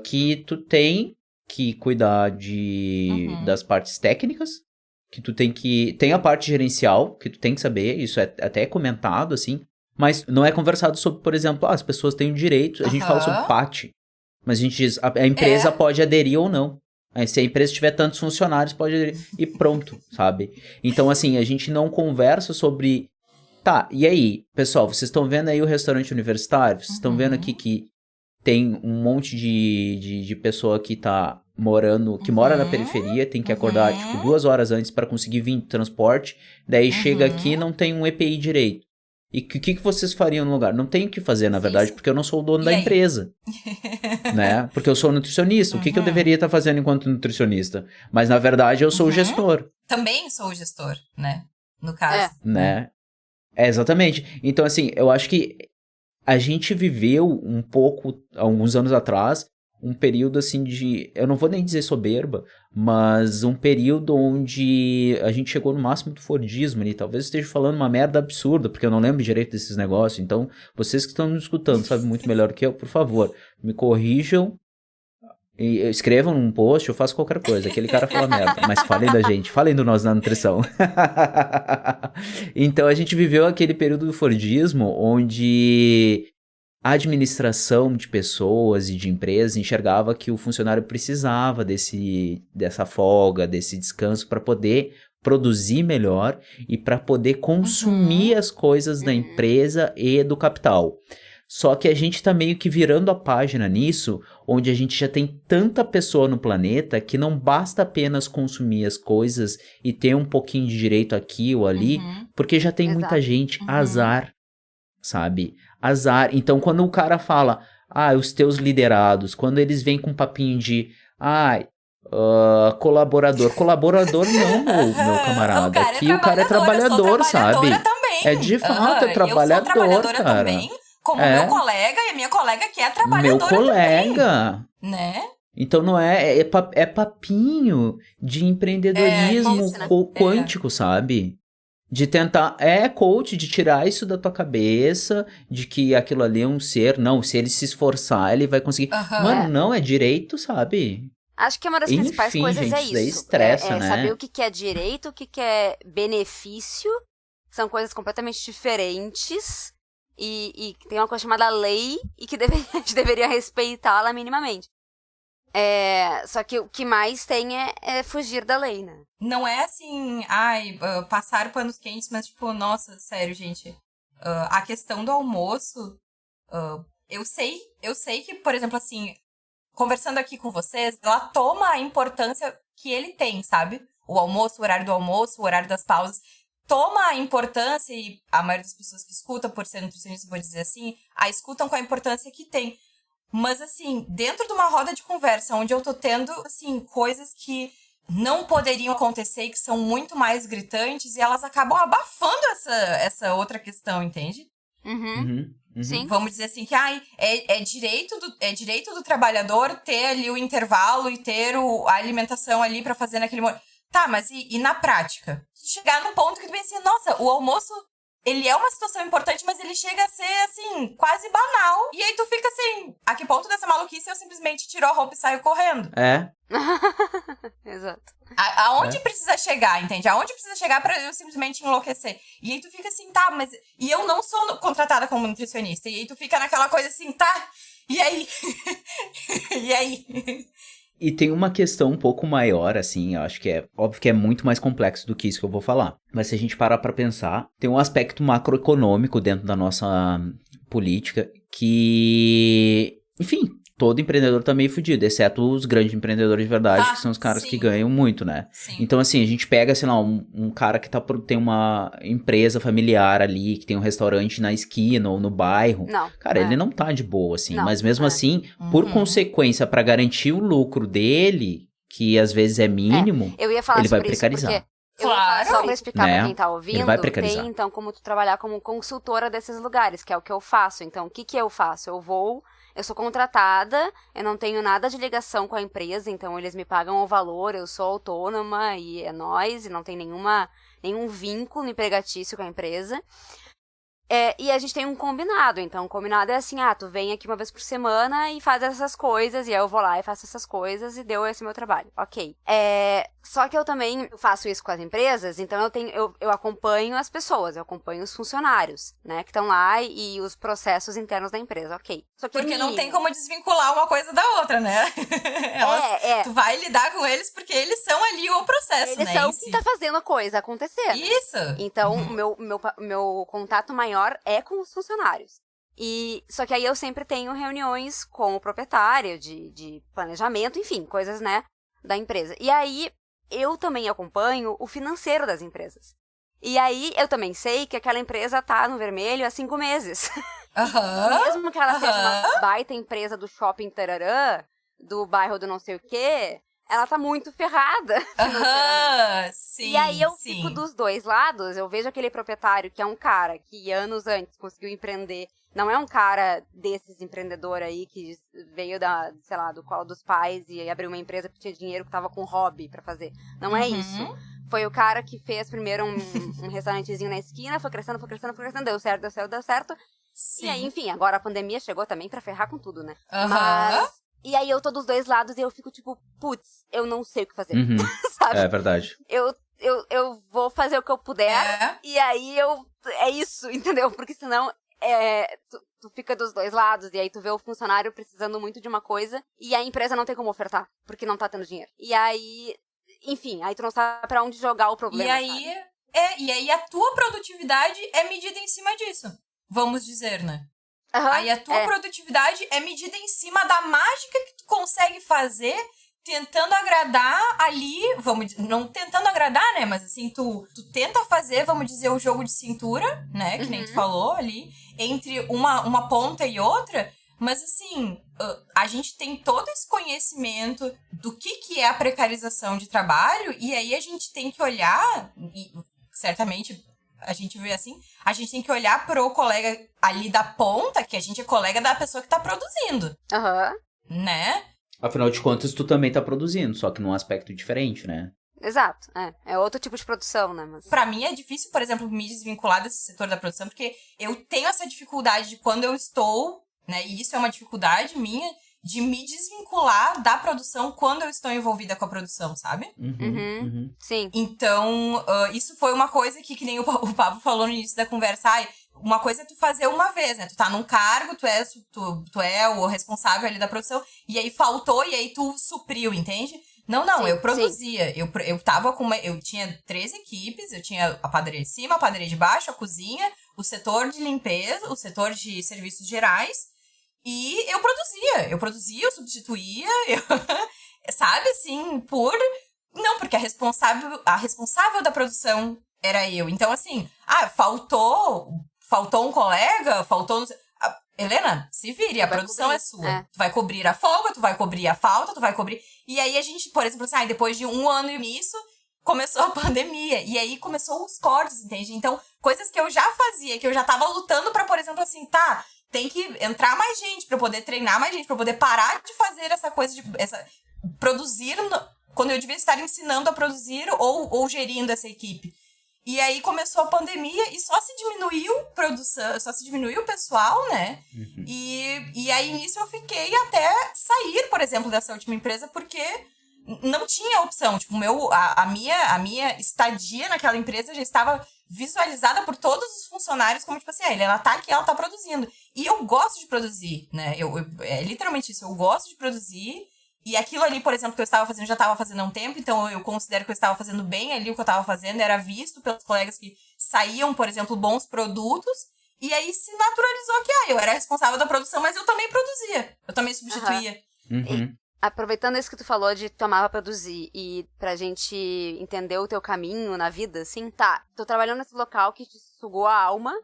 que tu tem que cuidar das partes técnicas, que tu tem a parte gerencial, que tu tem que saber, isso até comentado, assim, mas não é conversado sobre, por exemplo, as pessoas têm o direito, a gente fala sobre PAT, mas a gente diz, a empresa pode aderir ou não. Se a empresa tiver tantos funcionários, pode aderir, e pronto, sabe? Então, assim, a gente não conversa sobre, e aí, pessoal, vocês estão vendo aí o restaurante universitário? Vocês estão vendo aqui que tem um monte de pessoa que tá morando, que mora na periferia, tem que acordar, 2 horas antes para conseguir vir de transporte, daí chega aqui e não tem um EPI direito. E o que vocês fariam no lugar? Não tem o que fazer, na verdade, porque eu não sou o dono da empresa, né? Porque eu sou nutricionista. O que eu deveria estar fazendo enquanto nutricionista? Mas, na verdade, eu sou o gestor. Também sou o gestor, né? No caso. Né? Exatamente. Então, assim, eu acho que a gente viveu um pouco, alguns anos atrás, um período assim de, eu não vou nem dizer soberba, mas um período onde a gente chegou no máximo do Fordismo ali. Talvez eu esteja falando uma merda absurda, porque eu não lembro direito desses negócios. Então, vocês que estão me escutando sabem muito melhor do que eu, por favor, me corrijam e escrevam num post, eu faço qualquer coisa. Aquele cara fala merda, mas falem da gente, falem do nós na nutrição. Então, a gente viveu aquele período do Fordismo onde a administração de pessoas e de empresas enxergava que o funcionário precisava dessa folga, desse descanso para poder produzir melhor e para poder consumir as coisas da empresa e do capital. Só que a gente está meio que virando a página nisso, onde a gente já tem tanta pessoa no planeta que não basta apenas consumir as coisas e ter um pouquinho de direito aqui ou ali, porque já tem muita gente, azar, sabe? Azar. Então, quando o cara fala, os teus liderados, quando eles vêm com um papinho de, colaborador. Colaborador não, meu camarada. Aqui o cara é trabalhador, sabe? Também. É de fato, é trabalhador, eu sou trabalhadora cara. Também, como meu colega e a minha colega que é trabalhadora meu colega. também. Né? Então não é papinho de empreendedorismo quântico, sabe? De tentar, coach, de tirar isso da tua cabeça, de que aquilo ali é um ser, não, se ele se esforçar, ele vai conseguir. Mano, não, é direito, sabe? Acho que uma das principais coisas gente, é isso daí isso. estressa, né? Saber o que é direito, o que é benefício, são coisas completamente diferentes, e tem uma coisa chamada lei, e que a gente deveria respeitá-la minimamente. Só que o que mais tem é fugir da lei, né? Não é assim, passar panos quentes, mas tipo, nossa, sério, gente. A questão do almoço, eu sei que, por exemplo, assim, conversando aqui com vocês, ela toma a importância que ele tem, sabe? O almoço, o horário do almoço, o horário das pausas. Toma a importância, e a maioria das pessoas que escutam, por ser nutricionista, vou dizer assim, escutam com a importância que tem. Mas, assim, dentro de uma roda de conversa, onde eu tô tendo, assim, coisas que não poderiam acontecer e que são muito mais gritantes, e elas acabam abafando essa outra questão, entende? Sim. Vamos dizer assim, que é direito do trabalhador ter ali o intervalo e ter a alimentação ali pra fazer naquele momento. Tá, mas e na prática? Chegar num ponto que tu pensa assim, nossa, o almoço, ele é uma situação importante, mas ele chega a ser, assim, quase banal. E aí tu fica assim, a que ponto dessa maluquice eu simplesmente tiro a roupa e saio correndo? Exato. Aonde precisa chegar, entende? Aonde precisa chegar pra eu simplesmente enlouquecer? E aí tu fica assim, tá, mas... E eu não sou contratada como nutricionista. E aí tu fica naquela coisa assim, tá, e aí? E aí? E tem uma questão um pouco maior, assim, eu acho que óbvio que é muito mais complexo do que isso que eu vou falar. Mas se a gente parar pra pensar, tem um aspecto macroeconômico dentro da nossa política que, enfim, todo empreendedor tá meio fudido, exceto os grandes empreendedores de verdade, que são os caras que ganham muito, né? Sim. Então, assim, a gente pega, sei lá, um cara que tem uma empresa familiar ali, que tem um restaurante na esquina ou no bairro. Não. Cara, ele não tá de boa, assim. Não, mas mesmo assim, por consequência, pra garantir o lucro dele, que às vezes é mínimo, eu ia falar ele vai sobre isso, precarizar. porque eu vou falar só pra explicar Né? pra quem tá ouvindo, Ele vai precarizar. tem então como tu trabalhar como consultora desses lugares, que é o que eu faço. Então, o que eu faço? Eu sou contratada, eu não tenho nada de ligação com a empresa, então eles me pagam o valor, eu sou autônoma e é nóis, e não tem nenhum vínculo empregatício com a empresa. E a gente tem um combinado, então o combinado é assim, tu vem aqui uma vez por semana e faz essas coisas, e aí eu vou lá e faço essas coisas e deu esse meu trabalho, ok. Só que eu também faço isso com as empresas, então eu acompanho as pessoas, eu acompanho os funcionários, né, que estão lá e os processos internos da empresa, ok. Só que porque não tem como desvincular uma coisa da outra, né? Tu vai lidar com eles porque eles são ali o processo, eles né? Eles são quem tá fazendo a coisa acontecer. Isso! Então, meu contato maior é com os funcionários. Só que aí eu sempre tenho reuniões com o proprietário de planejamento, enfim, coisas, né, da empresa. E aí, eu também acompanho o financeiro das empresas. E aí, eu também sei que aquela empresa tá no vermelho há 5 meses. Mesmo que ela seja uma baita empresa do shopping tararã, do bairro do não sei o quê, ela tá muito ferrada. Sim. E aí eu fico dos dois lados, eu vejo aquele proprietário que é um cara que anos antes conseguiu empreender. Não é um cara desses empreendedor aí que veio sei lá, do colo dos pais e abriu uma empresa porque tinha dinheiro que tava com hobby pra fazer. Não é isso. Foi o cara que fez primeiro um restaurantezinho na esquina, foi crescendo, deu certo. Sim. E aí, enfim, agora a pandemia chegou também pra ferrar com tudo, né? Mas... E aí eu tô dos dois lados e eu fico tipo, putz, eu não sei o que fazer, sabe? É verdade. Eu vou fazer o que eu puder e aí é isso, entendeu? Porque senão tu fica dos dois lados e aí tu vê o funcionário precisando muito de uma coisa e a empresa não tem como ofertar, porque não tá tendo dinheiro. E aí, enfim, aí tu não sabe pra onde jogar o problema, e aí a tua produtividade é medida em cima disso, vamos dizer, né? Aí a tua produtividade é medida em cima da mágica que tu consegue fazer tentando agradar ali, não tentando agradar, né, mas assim, tu tenta fazer, vamos dizer, o jogo de cintura, né, que nem tu falou ali, entre uma ponta e outra, mas assim, a gente tem todo esse conhecimento do que é a precarização de trabalho, e aí a gente tem que olhar, e certamente a gente vê assim, a gente tem que olhar pro colega ali da ponta, que a gente é colega da pessoa que tá produzindo, né? Afinal de contas, tu também tá produzindo, só que num aspecto diferente, né? Exato, é outro tipo de produção, né? Mas... Pra mim é difícil, por exemplo, me desvincular desse setor da produção, porque eu tenho essa dificuldade de quando eu estou, né, e isso é uma dificuldade minha, de me desvincular da produção quando eu estou envolvida com a produção, sabe? Sim. Então, isso foi uma coisa que nem o Pablo falou no início da conversa, uma coisa é tu fazer uma vez, né? Tu tá num cargo, tu é o responsável ali da produção, e aí faltou, e aí tu supriu, entende? Não, sim, eu produzia. Eu tava com eu tinha 3 equipes, eu tinha a padaria de cima, a padaria de baixo, a cozinha, o setor de limpeza, o setor de serviços gerais, e eu produzia, eu substituía, sabe, assim, não, porque a responsável da produção era eu. Então, assim, faltou um colega, Helena, se vire, a produção é sua. Tu vai cobrir a folga, tu vai cobrir a falta, tu vai cobrir... E aí a gente, por exemplo, assim, depois de 1 ano nisso, começou a pandemia. E aí começou os cortes, entende? Então, coisas que eu já fazia, que eu já tava lutando pra, por exemplo, assim, tem que entrar mais gente pra eu poder treinar mais gente, pra eu poder parar de fazer essa coisa de... produzir... Quando eu devia estar ensinando a produzir ou gerindo essa equipe. E aí começou a pandemia e só se diminuiu produção, só se diminuiu o pessoal, né? E aí nisso eu fiquei até sair, por exemplo, dessa última empresa, porque não tinha opção. Tipo, a minha estadia naquela empresa já estava visualizada por todos os funcionários como, tipo assim, ela tá aqui, ela tá produzindo. E eu gosto de produzir, né? É literalmente isso, eu gosto de produzir. E aquilo ali, por exemplo, que eu estava fazendo, já estava fazendo há um tempo, então eu considero que eu estava fazendo bem ali o que eu estava fazendo, era visto pelos colegas que saíam, por exemplo, bons produtos, e aí se naturalizou que eu era responsável da produção, mas eu também produzia, eu também substituía. E, aproveitando isso que tu falou de tu amava produzir, e pra gente entender o teu caminho na vida, assim, tô trabalhando nesse local que te sugou a alma,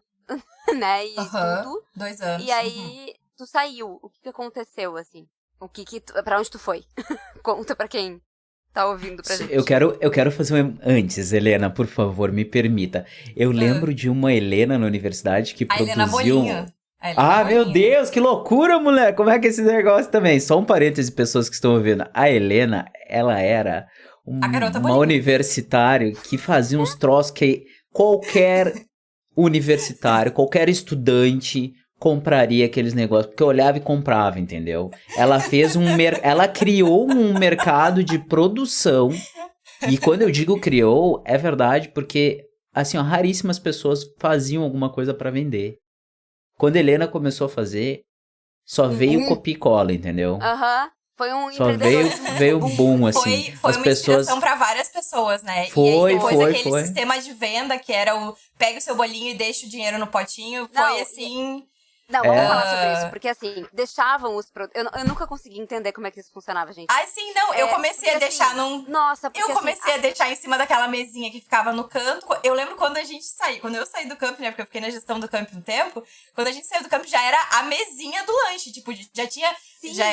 né, e tudo. 2 anos. E aí tu saiu, o que aconteceu, assim? Pra onde tu foi? Conta pra quem tá ouvindo pra gente. Eu quero fazer antes, Helena, por favor, me permita. Eu lembro de uma Helena na universidade que produziu... Helena Bolinha. Meu Deus, que loucura, mulher! Como é que é esse negócio também? Só um parêntese, pessoas que estão ouvindo. A Helena, ela era uma universitária que fazia uns troços que qualquer universitário, qualquer estudante... compraria aqueles negócios, porque eu olhava e comprava, entendeu? Ela fez ela criou um mercado de produção, e quando eu digo criou, é verdade, porque, assim, raríssimas pessoas faziam alguma coisa pra vender. Quando a Helena começou a fazer, só veio copia e cola, entendeu? Foi um só veio boom, assim. Foi uma inspiração pra várias pessoas, né? Foi, e aí depois aquele sistema de venda, que era pega o seu bolinho e deixa o dinheiro no potinho, foi assim... Não, vamos falar sobre isso, porque assim, deixavam os produtos... Eu nunca consegui entender como é que isso funcionava, gente. Sim, não, eu comecei a deixar num... Nossa, porque eu comecei a deixar em cima daquela mesinha que ficava no canto. Eu lembro quando a gente saiu, quando eu saí do camp, né, porque eu fiquei na gestão do camp um tempo, quando a gente saiu do camp já era a mesinha do lanche, tipo, já tinha... Sim. Já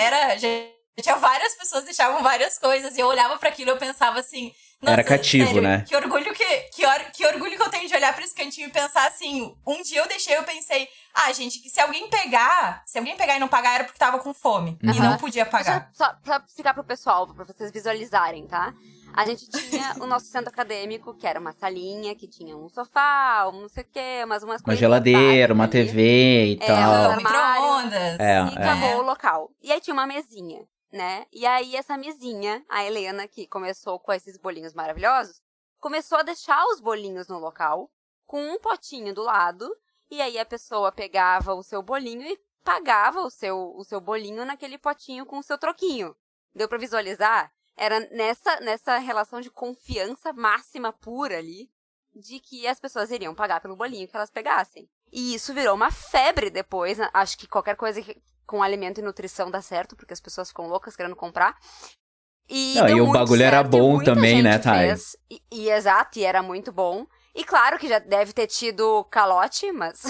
Tinha várias pessoas que deixavam várias coisas, e eu olhava pra aquilo e eu pensava assim... Nossa, era cativo, sério, né? Que orgulho que eu tenho de olhar pra esse cantinho e pensar assim... Um dia eu pensei... gente, que se alguém pegar e não pagar, era porque tava com fome. E não podia pagar. Só pra explicar pro pessoal, pra vocês visualizarem, tá? A gente tinha o nosso centro acadêmico, que era uma salinha, que tinha um sofá, um não sei o quê, umas coisas. Uma geladeira, uma TV e tal. Um micro-ondas. E acabou o local. E aí tinha uma mesinha, né? E aí essa mesinha, a Helena, que começou com esses bolinhos maravilhosos, começou a deixar os bolinhos no local, com um potinho do lado, e aí a pessoa pegava o seu bolinho e pagava o seu bolinho naquele potinho com o seu troquinho. Deu pra visualizar? Era nessa relação de confiança máxima pura ali, de que as pessoas iriam pagar pelo bolinho que elas pegassem. E isso virou uma febre depois. Acho que qualquer coisa com alimento e nutrição dá certo, porque as pessoas ficam loucas querendo comprar. E o bagulho era bom também, né, Thay? Exato, e era muito bom. E claro que já deve ter tido calote, mas...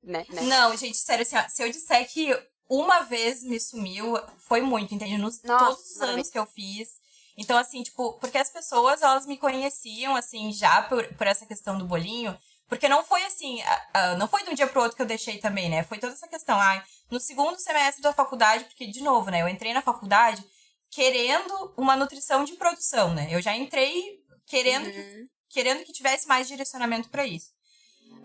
né? Não, gente, sério, assim, se eu disser que uma vez me sumiu, foi muito, entende? Todos os anos que eu fiz. Então, assim, tipo, porque as pessoas, elas me conheciam, assim, já por essa questão do bolinho. Porque não foi assim, não foi de um dia pro outro que eu deixei também, né? Foi toda essa questão. No segundo semestre da faculdade, porque, de novo, né? Eu entrei na faculdade querendo uma nutrição de produção, né? Eu já entrei querendo que tivesse mais direcionamento para isso.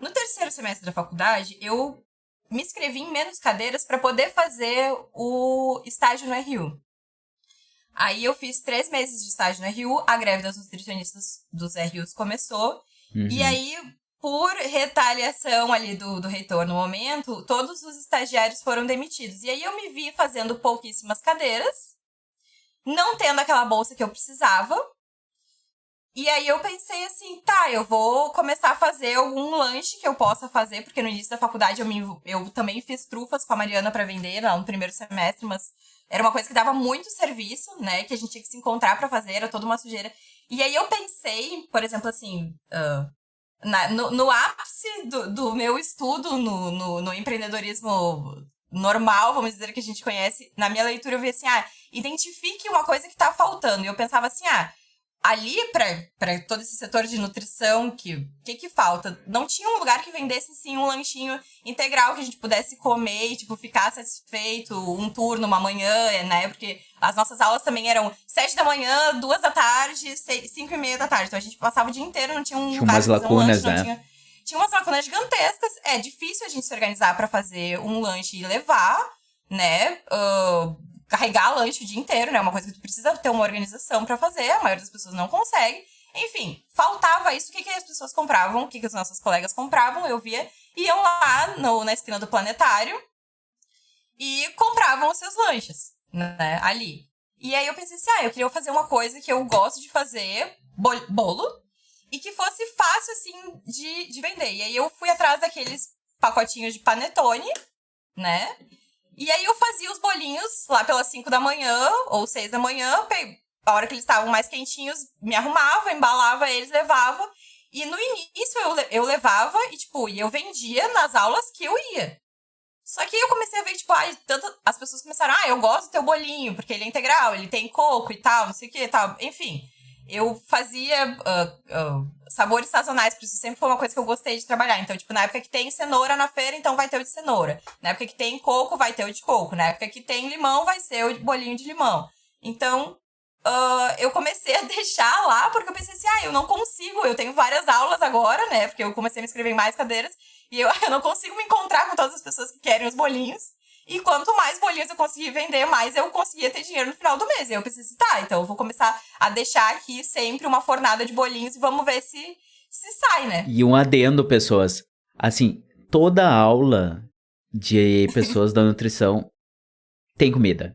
No terceiro semestre da faculdade, eu me inscrevi em menos cadeiras para poder fazer o estágio no RU. Aí eu fiz 3 meses de estágio no RU, a greve das nutricionistas dos RUs começou, e aí, por retaliação ali do reitor no momento, todos os estagiários foram demitidos. E aí eu me vi fazendo pouquíssimas cadeiras, não tendo aquela bolsa que eu precisava. E aí eu pensei assim, eu vou começar a fazer algum lanche que eu possa fazer, porque no início da faculdade eu também fiz trufas com a Mariana para vender lá no primeiro semestre, mas era uma coisa que dava muito serviço, né, que a gente tinha que se encontrar para fazer, era toda uma sujeira. E aí eu pensei, por exemplo, assim, no ápice do meu estudo no empreendedorismo normal, vamos dizer, que a gente conhece, na minha leitura eu vi assim, identifique uma coisa que tá faltando. E eu pensava assim, ali, para todo esse setor de nutrição, que falta? Não tinha um lugar que vendesse, assim, um lanchinho integral que a gente pudesse comer e, tipo, ficar satisfeito um turno, uma manhã, né? Porque as nossas aulas também eram 7 da manhã, 2 da tarde, 5:30 da tarde. Então, a gente passava o dia inteiro, não tinha um lugar umas lacunas, um lanche, né? Tinha umas lacunas gigantescas. É difícil a gente se organizar para fazer um lanche e levar, né? Carregar lanche o dia inteiro, né? Uma coisa que tu precisa ter uma organização pra fazer, a maioria das pessoas não consegue. Enfim, faltava isso. O que as pessoas compravam, o que os nossos colegas compravam, eu via, iam lá na esquina do Planetário e compravam os seus lanches, né? Ali. E aí eu pensei assim, eu queria fazer uma coisa que eu gosto de fazer, bolo, e que fosse fácil, assim, de vender. E aí eu fui atrás daqueles pacotinhos de panetone, né? E aí eu fazia os bolinhos lá pelas 5 da manhã ou 6 da manhã, a hora que eles estavam mais quentinhos, me arrumava, embalava eles, levava. E no início eu levava e eu vendia nas aulas que eu ia. Só que aí eu comecei a ver, as pessoas começaram, eu gosto do teu bolinho, porque ele é integral, ele tem coco e tal, não sei o que e tal. Enfim, eu fazia sabores sazonais, por isso sempre foi uma coisa que eu gostei de trabalhar. Então, na época que tem cenoura na feira, então vai ter o de cenoura. Na época que tem coco, vai ter o de coco. Na época que tem limão, vai ser o bolinho de limão. Então, eu comecei a deixar lá, porque eu pensei assim, eu não consigo, eu tenho várias aulas agora, né? Porque eu comecei a me inscrever em mais cadeiras, e eu não consigo me encontrar com todas as pessoas que querem os bolinhos. E quanto mais bolinhos eu conseguir vender, mais eu conseguia ter dinheiro no final do mês. E eu pensei assim, então eu vou começar a deixar aqui sempre uma fornada de bolinhos e vamos ver se sai, né? E um adendo, pessoas. Assim, toda aula de pessoas da nutrição tem comida.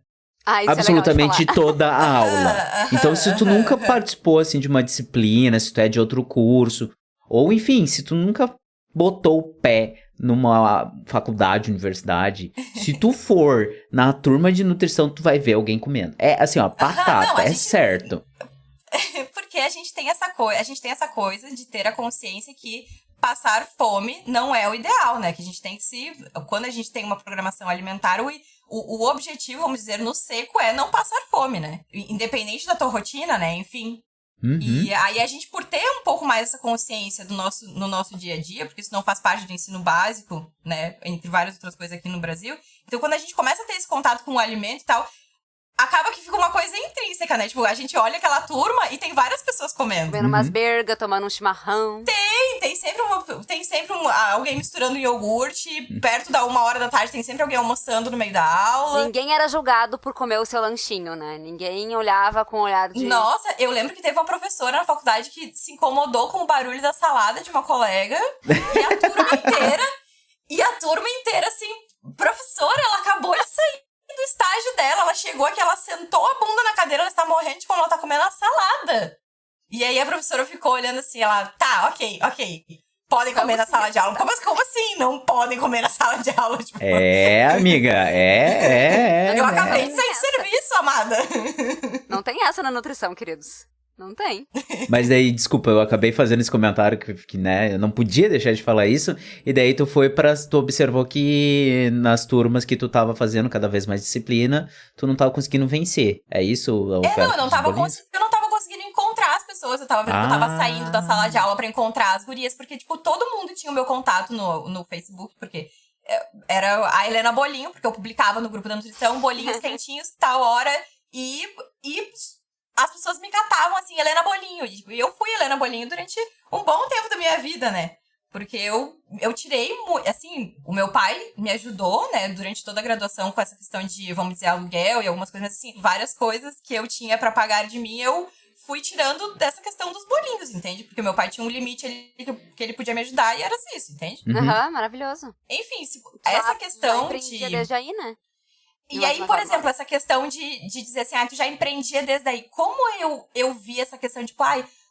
Isso absolutamente é legal de falar. toda a aula. Então, se tu nunca participou, assim, de uma disciplina, se tu é de outro curso, ou, enfim, se tu nunca botou o pé numa faculdade, universidade, se tu for na turma de nutrição, tu vai ver alguém comendo. É assim, batata, certo. Porque a gente tem essa coisa de ter a consciência que passar fome não é o ideal, né? Que a gente tem que quando a gente tem uma programação alimentar, o objetivo, vamos dizer, no seco é não passar fome, né? Independente da tua rotina, né? Enfim. E aí a gente, por ter um pouco mais essa consciência no nosso dia a dia, porque isso não faz parte do ensino básico, né? Entre várias outras coisas aqui no Brasil. Então, quando a gente começa a ter esse contato com o alimento e tal, acaba que fica uma coisa intrínseca, né? Tipo, a gente olha aquela turma e tem várias pessoas comendo. Comendo umas bergas, tomando um chimarrão. Tem sempre alguém misturando iogurte. Perto da 1h da tarde tem sempre alguém almoçando no meio da aula. Ninguém era julgado por comer o seu lanchinho, né? Ninguém olhava com um olhar de... Nossa, eu lembro que teve uma professora na faculdade que se incomodou com o barulho da salada de uma colega. E a turma inteira, assim... Professora, ela acabou de sair do estágio dela. Ela chegou aqui, ela sentou a bunda na cadeira, ela está morrendo de fome, ela tá comendo a salada. E aí a professora ficou olhando assim, ela... Tá, ok. Podem comer na sala de aula. Como assim? Não podem comer na sala de aula? Tipo... Amiga, Eu acabei de sair de serviço, amada. Não tem essa na nutrição, queridos. Não tem. Mas daí, desculpa, eu acabei fazendo esse comentário que, né, eu não podia deixar de falar isso, e daí tu observou que nas turmas que tu tava fazendo cada vez mais disciplina, tu não tava conseguindo vencer. É isso? Eu não tava conseguindo encontrar as pessoas. Eu tava saindo da sala de aula pra encontrar as gurias, porque, tipo, todo mundo tinha o meu contato no Facebook, porque era a Helena Bolinho, porque eu publicava no grupo da nutrição, bolinhos quentinhos, tal hora, e as pessoas me catavam assim, Helena Bolinho. E eu fui Helena Bolinho durante um bom tempo da minha vida, né? Porque eu tirei, assim, o meu pai me ajudou, né, durante toda a graduação com essa questão de, vamos dizer, aluguel e algumas coisas assim. Várias coisas que eu tinha pra pagar de mim, eu fui tirando dessa questão dos bolinhos, entende? Porque meu pai tinha um limite que ele podia me ajudar e era isso, entende? Maravilhoso. Enfim, essa questão empreendia desde aí, né? E aí, por exemplo, essa questão de dizer assim, tu já empreendia desde aí. Como eu vi essa questão de, tipo,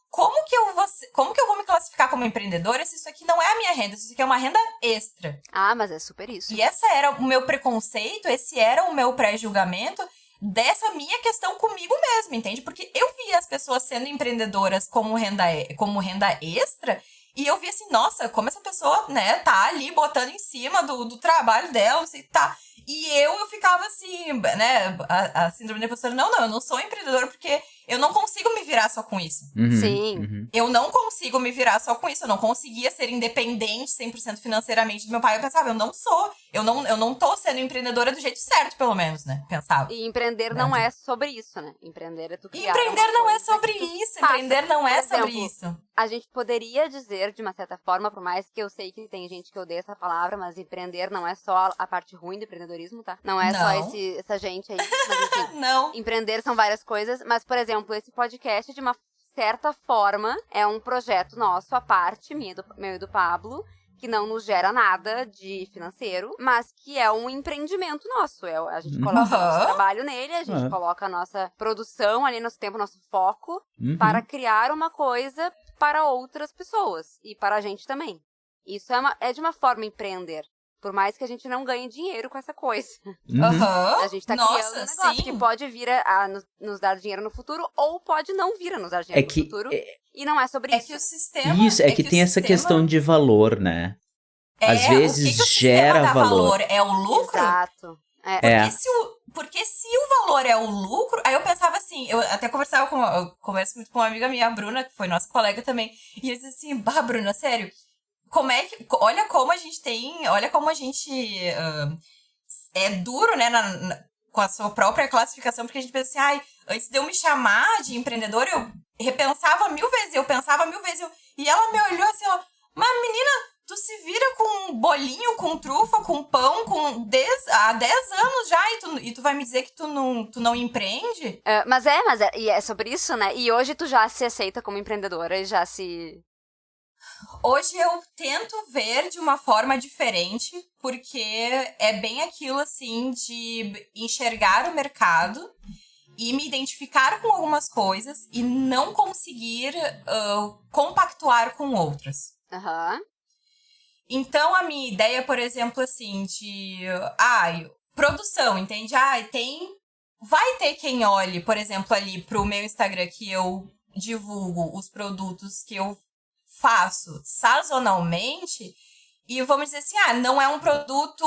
como que eu vou me classificar como empreendedora se isso aqui não é a minha renda, se isso aqui é uma renda extra? Mas é super isso. E essa era o meu preconceito, esse era o meu pré-julgamento dessa minha questão comigo mesma, entende? Porque eu via as pessoas sendo empreendedoras como renda extra, e eu vi assim, nossa, como essa pessoa, né, tá ali botando em cima do trabalho dela, assim, tá... E eu ficava assim, né, a síndrome da impostora, não, eu não sou empreendedora porque eu não consigo me virar só com isso. Sim. Eu não consigo me virar só com isso, eu não conseguia ser independente 100% financeiramente do meu pai. Eu pensava, eu não tô sendo empreendedora do jeito certo, pelo menos, né, pensava. E empreender não é sobre isso, né, empreender é tu criar Empreender não é sobre isso, empreender não é sobre isso. A gente poderia dizer, de uma certa forma, por mais que eu sei que tem gente que odeia essa palavra, mas empreender não é só a parte ruim do empreendedorismo, tá? Não é só essa gente aí, mas enfim. Não. Empreender são várias coisas, mas, por exemplo, esse podcast, de uma certa forma, é um projeto nosso, à parte, meu e do Pablo, que não nos gera nada de financeiro, mas que é um empreendimento nosso. A gente coloca o nosso trabalho nele, a gente coloca a nossa produção ali, nosso tempo, nosso foco, para criar uma coisa para outras pessoas e para a gente também. Isso é de uma forma empreender. Por mais que a gente não ganhe dinheiro com essa coisa. A gente tá criando um negócio que pode vir a nos dar dinheiro no futuro ou pode não vir a nos dar dinheiro no futuro. E não é sobre isso. Que o sistema... Isso, que tem essa questão de valor, né? Às vezes o gera dá valor. É o lucro? Exato. Porque se o valor é o lucro, aí eu pensava assim, eu até eu converso muito com uma amiga minha, a Bruna, que foi nossa colega também, e eu disse assim, Bruna, sério, olha como a gente é duro, né, com a sua própria classificação, porque a gente pensa assim, antes de eu me chamar de empreendedora, eu repensava 1000 vezes, e ela me olhou assim, mas menina, tu se vira com bolinho, com trufa, com pão, há 10 anos já, e tu vai me dizer que tu não empreende? E é sobre isso, né? E hoje tu já se aceita como empreendedora e já se... Hoje eu tento ver de uma forma diferente, porque é bem aquilo, assim, de enxergar o mercado e me identificar com algumas coisas e não conseguir compactuar com outras. Então, a minha ideia, por exemplo, assim, de... produção, entende? Vai ter quem olhe, por exemplo, ali pro meu Instagram, que eu divulgo os produtos que eu faço sazonalmente E vamos dizer assim, não é um produto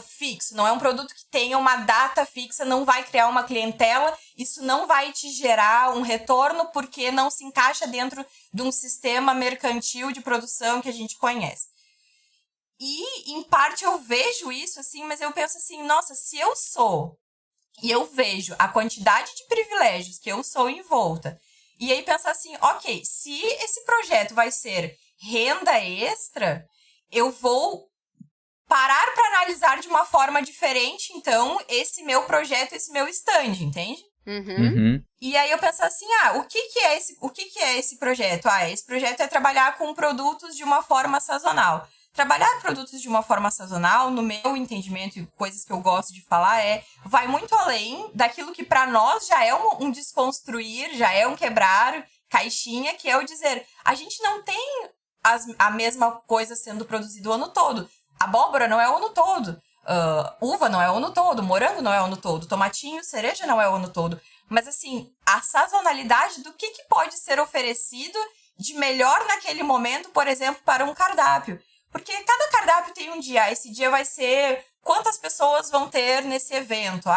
fixo, não é um produto que tenha uma data fixa, não vai criar uma clientela, isso não vai te gerar um retorno porque não se encaixa dentro de um sistema mercantil de produção que a gente conhece. E, em parte, eu vejo isso, assim, mas eu penso assim, nossa, se eu sou, e eu vejo a quantidade de privilégios que eu sou envolta, e aí pensar assim, ok, se esse projeto vai ser renda extra, eu vou parar para analisar de uma forma diferente, então, esse meu projeto, esse meu stand, entende? Uhum. E aí eu penso assim, o que é esse projeto? Esse projeto é trabalhar com produtos de uma forma sazonal. Trabalhar produtos de uma forma sazonal, no meu entendimento e coisas que eu gosto de falar, vai muito além daquilo que para nós já é um desconstruir, já é um quebrar caixinha, que é o dizer, a gente não tem a mesma coisa sendo produzida o ano todo. Abóbora não é o ano todo. Uva não é o ano todo. Morango não é o ano todo. Tomatinho, cereja não é o ano todo. Mas, assim, a sazonalidade do que pode ser oferecido de melhor naquele momento, por exemplo, para um cardápio. Porque cada cardápio tem um dia. Esse dia vai ser quantas pessoas vão ter nesse evento.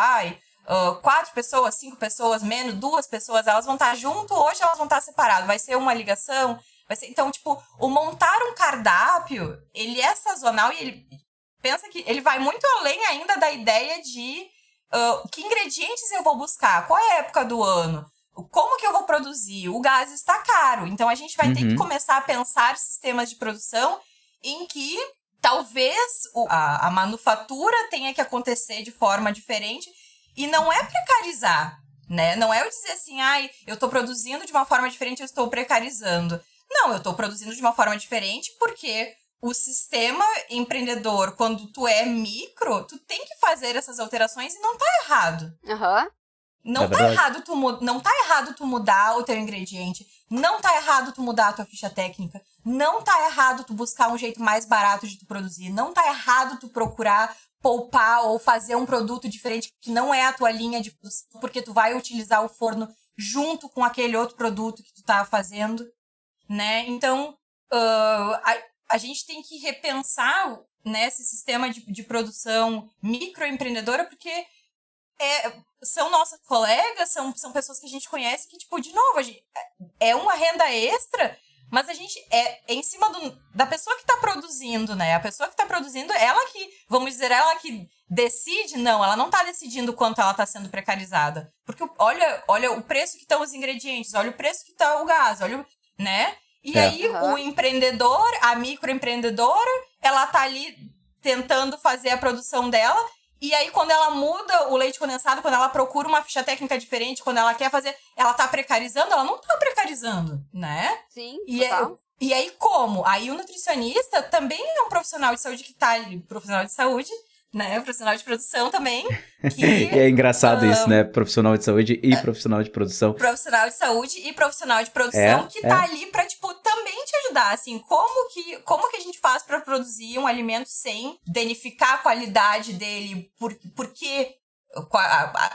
4 pessoas, 5 pessoas, menos 2 pessoas, elas vão estar junto, hoje elas vão estar separadas. Vai ser uma ligação. Então, tipo, o montar um cardápio, ele é sazonal e ele pensa que ele vai muito além ainda da ideia de que ingredientes eu vou buscar, qual é a época do ano, como que eu vou produzir, o gás está caro. Então, a gente vai ter que começar a pensar sistemas de produção em que talvez a manufatura tenha que acontecer de forma diferente e não é precarizar, né? Não é eu dizer assim, eu estou produzindo de uma forma diferente, eu estou precarizando. Não, eu estou produzindo de uma forma diferente porque o sistema empreendedor, quando tu é micro, tu tem que fazer essas alterações e não tá errado. Não tá errado tu mudar o teu ingrediente, não tá errado tu mudar a tua ficha técnica, não tá errado tu buscar um jeito mais barato de tu produzir, não tá errado tu procurar poupar ou fazer um produto diferente que não é a tua linha de produção, porque tu vai utilizar o forno junto com aquele outro produto que tu tá fazendo, né? Então, a gente tem que repensar, né, esse sistema de produção microempreendedora, porque são nossas colegas, são pessoas que a gente conhece que, tipo, de novo, é uma renda extra, mas a gente é em cima da pessoa que tá produzindo, né? A pessoa que tá produzindo, ela que, vamos dizer, ela que decide, não, ela não tá decidindo quanto ela tá sendo precarizada. Porque olha o preço que estão os ingredientes, olha o preço que tá o gás, olha, né? E aí o empreendedor, a microempreendedora, ela tá ali tentando fazer a produção dela. E aí, quando ela muda o leite condensado, quando ela procura uma ficha técnica diferente, quando ela quer fazer, ela tá precarizando? Ela não tá precarizando, né? Sim, total. E aí, como? Aí, o nutricionista também é um profissional de saúde que tá ali, profissional de saúde, né? Profissional de produção também. E é engraçado isso, né? Profissional de saúde e profissional de produção. Profissional de saúde e profissional de produção que tá ali pra, tipo, também te ajudar, assim. Como que a gente faz pra produzir um alimento sem danificar a qualidade dele? Porque,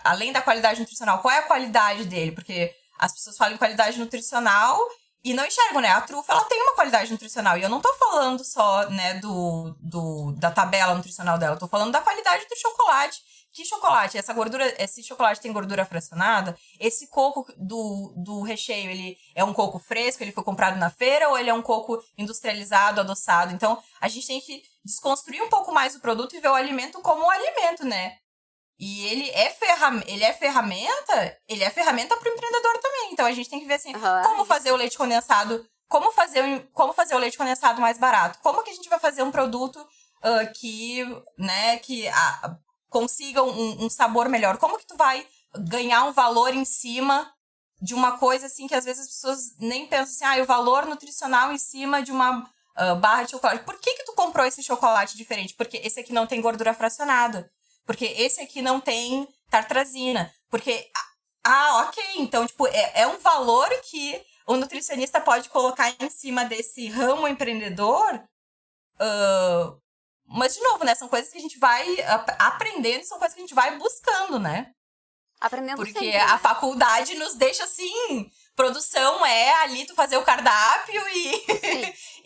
além da qualidade nutricional, qual é a qualidade dele? Porque as pessoas falam em qualidade nutricional e não enxergam, né? A trufa, ela tem uma qualidade nutricional. E eu não tô falando só, né, da tabela nutricional dela. Eu tô falando da qualidade do chocolate. Que chocolate? Esse chocolate tem gordura fracionada? Esse coco do recheio, ele é um coco fresco? Ele foi comprado na feira? Ou ele é um coco industrializado, adoçado? Então, a gente tem que desconstruir um pouco mais o produto e ver o alimento como um alimento, né? E ele é ferramenta para o empreendedor também. Então, a gente tem que ver assim, como fazer o leite condensado, como fazer o leite condensado mais barato. Como que a gente vai fazer um produto que consiga um sabor melhor. Como que tu vai ganhar um valor em cima de uma coisa assim que às vezes as pessoas nem pensam assim, o valor nutricional em cima de uma barra de chocolate. Por que tu comprou esse chocolate diferente? Porque esse aqui não tem gordura fracionada. Porque esse aqui não tem tartrazina. Porque, ok, então, tipo, é um valor que o nutricionista pode colocar em cima desse ramo empreendedor. Mas, de novo, né, são coisas que a gente vai aprendendo, são coisas que a gente vai buscando, né? Aprendendo Porque sempre, a né? faculdade nos deixa assim... Produção é ali tu fazer o cardápio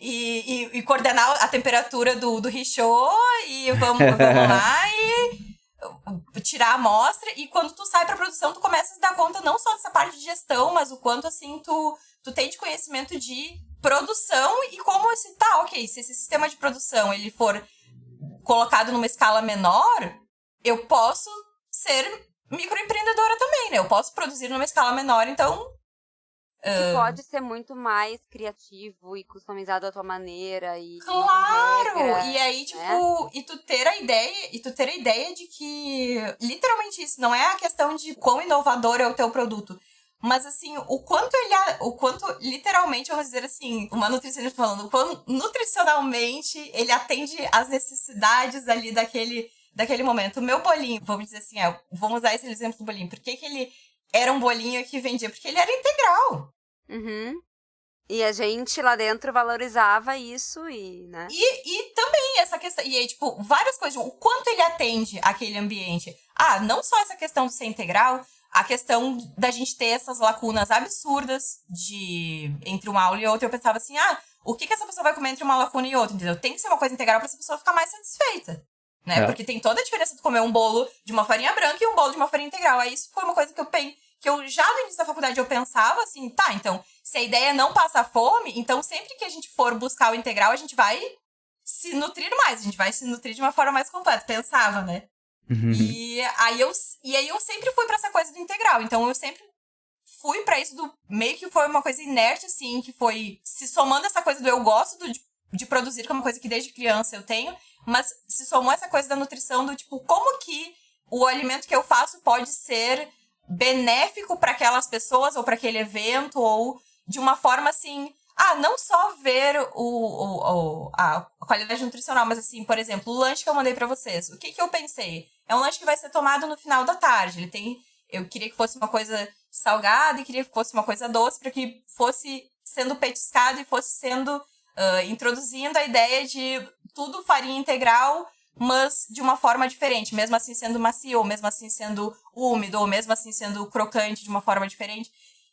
e coordenar a temperatura do richô e vamos lá e tirar a amostra. E quando tu sai pra produção, tu começa a se dar conta não só dessa parte de gestão, mas o quanto, assim, tu tem de conhecimento de produção e como esse... Tá, ok, se esse sistema de produção ele for colocado numa escala menor, eu posso ser microempreendedora também, né? Eu posso produzir numa escala menor, então... Que pode ser muito mais criativo e customizado à tua maneira e Claro! regra, E aí, tipo, né? e tu ter a ideia de que literalmente isso não é a questão de quão inovador é o teu produto. Mas assim, o quanto literalmente, vamos dizer assim, uma nutricionista falando, o quão nutricionalmente ele atende às necessidades ali daquele momento. O meu bolinho, vamos dizer assim, vamos usar esse exemplo do bolinho. Por que ele era um bolinho que vendia? Porque ele era integral. Uhum. E a gente lá dentro valorizava isso né? E também essa questão, e aí, tipo, várias coisas, o quanto ele atende aquele ambiente. Não só essa questão de ser integral, a questão da gente ter essas lacunas absurdas entre uma aula e outra. Eu pensava assim, o que essa pessoa vai comer entre uma lacuna e outra, entendeu? Tem que ser uma coisa integral pra essa pessoa ficar mais satisfeita, né? É. Porque tem toda a diferença de comer um bolo de uma farinha branca e um bolo de uma farinha integral. Aí isso foi uma coisa que eu já no início da faculdade eu pensava assim, tá, então, se a ideia é não passar fome, então sempre que a gente for buscar o integral, a gente vai se nutrir mais, a gente vai se nutrir de uma forma mais completa, pensava, né? Uhum. E aí eu sempre fui pra essa coisa do integral, então eu sempre fui pra isso meio que foi uma coisa inerte, assim, que foi se somando essa coisa do eu gosto de produzir, que é uma coisa que desde criança eu tenho, mas se somou essa coisa da nutrição do tipo, como que o alimento que eu faço pode ser benéfico para aquelas pessoas ou para aquele evento, ou de uma forma assim, não só ver a qualidade nutricional, mas assim, por exemplo, o lanche que eu mandei para vocês, o que eu pensei? É um lanche que vai ser tomado no final da tarde, eu queria que fosse uma coisa salgada e queria que fosse uma coisa doce, para que fosse sendo petiscado e fosse sendo introduzindo a ideia de tudo farinha integral, mas de uma forma diferente, mesmo assim sendo macio, ou mesmo assim sendo úmido, ou mesmo assim sendo crocante de uma forma diferente.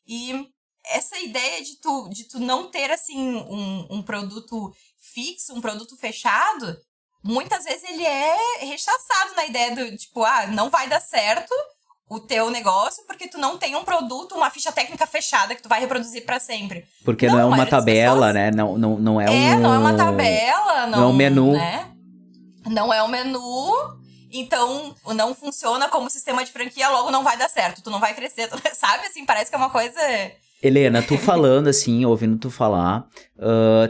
E essa ideia de tu não ter, assim, um produto fixo, um produto fechado, muitas vezes ele é rechaçado na ideia do, tipo, não vai dar certo o teu negócio porque tu não tem um produto, uma ficha técnica fechada que tu vai reproduzir pra sempre. Porque não é uma tabela, pessoas... né? Não é não é uma tabela, não é um menu. Né? Não é um menu, então não funciona como sistema de franquia, logo não vai dar certo, tu não vai crescer, sabe? Assim, parece que é uma coisa... Helena, tu falando assim, ouvindo tu falar,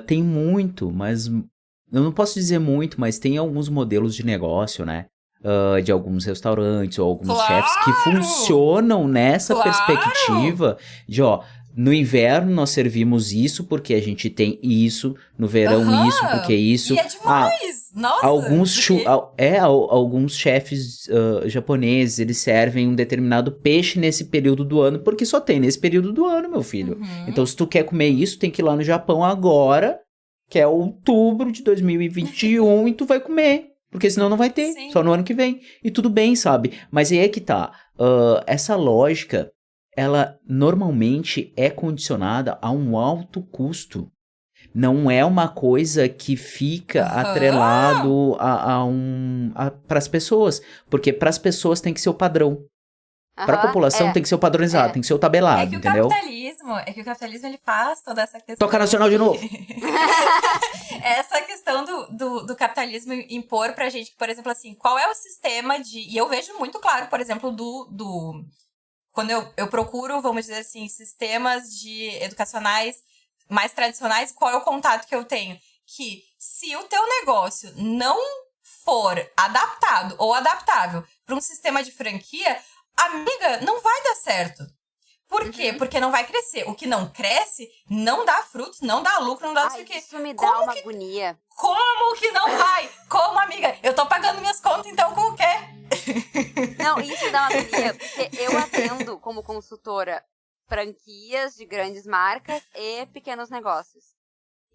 tem muito, mas eu não posso dizer muito, mas tem alguns modelos de negócio, né? De alguns restaurantes ou alguns chefs que funcionam nessa perspectiva de, no inverno nós servimos isso porque a gente tem isso, no verão isso porque isso. E é demais! Nossa! Alguns chefes japoneses, eles servem um determinado peixe nesse período do ano, porque só tem nesse período do ano, meu filho. Uhum. Então, se tu quer comer isso, tem que ir lá no Japão agora, que é outubro de 2021, e tu vai comer. Porque senão não vai ter, Sim. Só no ano que vem. E tudo bem, sabe? Mas aí é que tá. Essa lógica, ela normalmente é condicionada a um alto custo. Não é uma coisa que fica atrelado para as pessoas. Porque para as pessoas tem que ser o padrão. Para a população tem que ser o padronizado, tem que ser o tabelado, entendeu? É que o capitalismo ele faz toda essa questão... Toca nacional de novo! Essa questão do capitalismo impor pra gente, por exemplo, assim, qual é o sistema de... E eu vejo muito claro, por exemplo, quando eu procuro, vamos dizer assim, sistemas educacionais mais tradicionais, qual é o contato que eu tenho? Que se o teu negócio não for adaptado ou adaptável para um sistema de franquia, amiga, não vai dar certo. Por quê? Porque não vai crescer. O que não cresce não dá fruto, não dá lucro, não dá não sei o quê. Isso me dá uma agonia. Como que não vai? Como, amiga? Eu tô pagando minhas contas, então com o quê? Não, isso me dá uma agonia, porque eu atendo como consultora franquias de grandes marcas e pequenos negócios.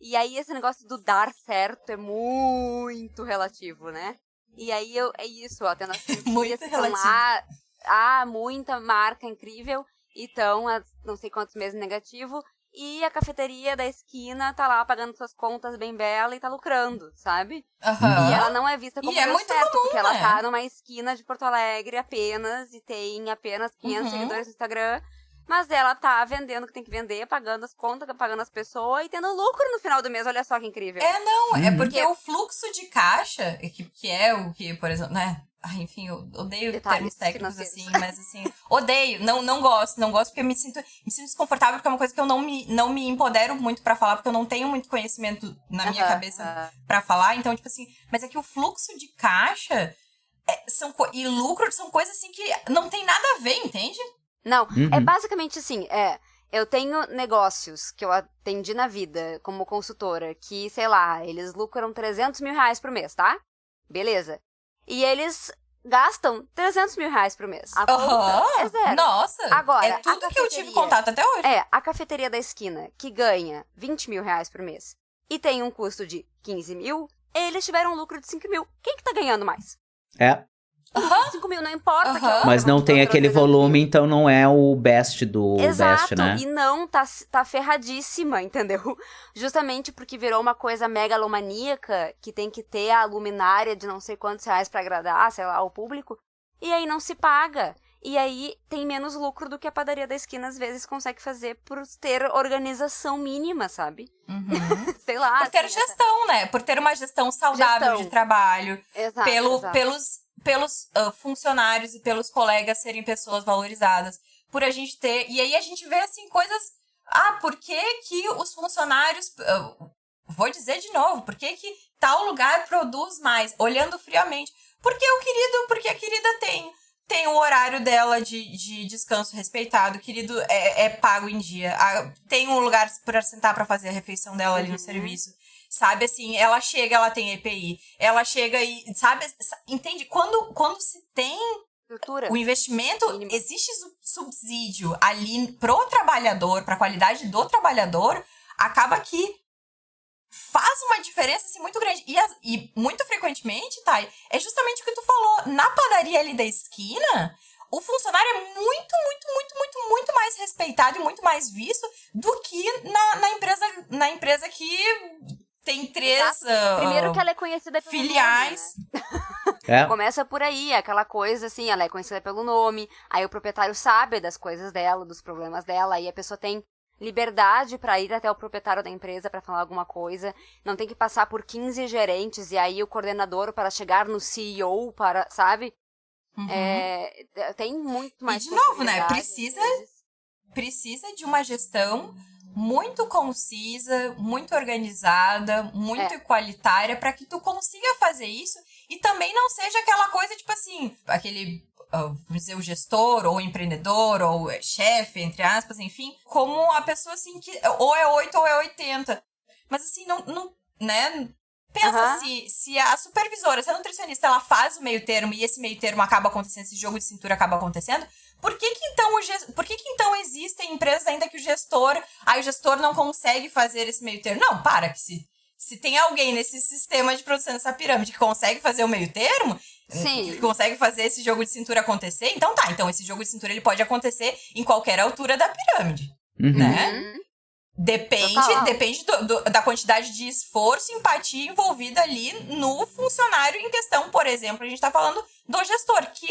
E aí esse negócio do dar certo é muito relativo, né? E aí é isso, ó, tendo as franquias que estão lá muita marca incrível e estão há não sei quantos meses negativo, e a cafeteria da esquina tá lá pagando suas contas bem bela e tá lucrando, sabe? Aham. E ela não é vista como E é muito certo, comum, porque ela né? tá numa esquina de Porto Alegre apenas, e tem apenas 500 seguidores no Instagram, mas ela tá vendendo o que tem que vender, pagando as contas, pagando as pessoas e tendo lucro no final do mês, olha só que incrível. É porque o fluxo de caixa, que é o que, por exemplo, né? Ai, enfim, eu odeio Detalhes termos técnicos financeiros. assim, mas assim, odeio, não gosto porque eu me sinto desconfortável, porque é uma coisa que eu não me empodero muito pra falar, porque eu não tenho muito conhecimento na minha cabeça pra falar, então, tipo assim, mas é que o fluxo de caixa e lucro são coisas assim que não tem nada a ver, entende? Não, é basicamente assim, eu tenho negócios que eu atendi na vida como consultora, que, sei lá, eles lucram 300 mil reais por mês, tá? Beleza. E eles gastam 300 mil reais por mês. A conta é zero. Nossa, Agora, é tudo que eu tive contato até hoje. A cafeteria da esquina, que ganha 20 mil reais por mês e tem um custo de 15 mil, eles tiveram um lucro de 5 mil. Quem que tá ganhando mais? 5 mil, não importa. Que mas não tem aquele volume, então não é o best do best, né? E não, tá ferradíssima, entendeu? Justamente porque virou uma coisa megalomaníaca, que tem que ter a luminária de não sei quantos reais pra agradar, sei lá, o público, e aí não se paga. E aí tem menos lucro do que a padaria da esquina às vezes consegue fazer por ter organização mínima, sabe? Sei lá. Por ter gestão, né? Por ter uma gestão saudável de trabalho. Exato, pelos funcionários e pelos colegas serem pessoas valorizadas. Por a gente ter... E aí a gente vê, assim, coisas... por que que os funcionários... vou dizer de novo. Por que que tal lugar produz mais? Olhando friamente. Porque a querida tem o horário dela de descanso respeitado. O querido é pago em dia. Tem um lugar pra sentar pra fazer a refeição dela ali no serviço. Sabe, assim, ela chega, ela tem EPI. Ela chega e, sabe, entende? Quando se tem estrutura, o investimento, mínimo. Existe subsídio ali pro trabalhador, pra qualidade do trabalhador, acaba que faz uma diferença, assim, muito grande. E muito frequentemente, Thay, é justamente o que tu falou. Na padaria ali da esquina, o funcionário é muito mais respeitado e muito mais visto do que na empresa que tem 3 primeiro que ela é conhecida pelo filiais. Nome, né? Começa por aí, aquela coisa assim, ela é conhecida pelo nome, aí o proprietário sabe das coisas dela, dos problemas dela, aí a pessoa tem liberdade pra ir até o proprietário da empresa pra falar alguma coisa, não tem que passar por 15 gerentes e aí o coordenador para chegar no CEO, sabe? Tem muito mais. E de novo, né? Precisa de uma gestão muito concisa, muito organizada, muito igualitária, para que tu consiga fazer isso e também não seja aquela coisa, tipo assim, aquele, vamos dizer, o gestor, ou o empreendedor, ou chefe, entre aspas, enfim, como a pessoa, assim, que ou é 8 ou é 80. Mas, assim, não né? Pensa se a supervisora, se a nutricionista, ela faz o meio termo e esse meio termo acaba acontecendo, esse jogo de cintura acaba acontecendo, por que então existem empresas ainda que o gestor não consegue fazer esse meio termo? Não, que se tem alguém nesse sistema de produção dessa pirâmide que consegue fazer o meio termo, que consegue fazer esse jogo de cintura acontecer, então esse jogo de cintura ele pode acontecer em qualquer altura da pirâmide, né? Depende da quantidade de esforço e empatia envolvida ali no funcionário em questão. Por exemplo, a gente tá falando do gestor, que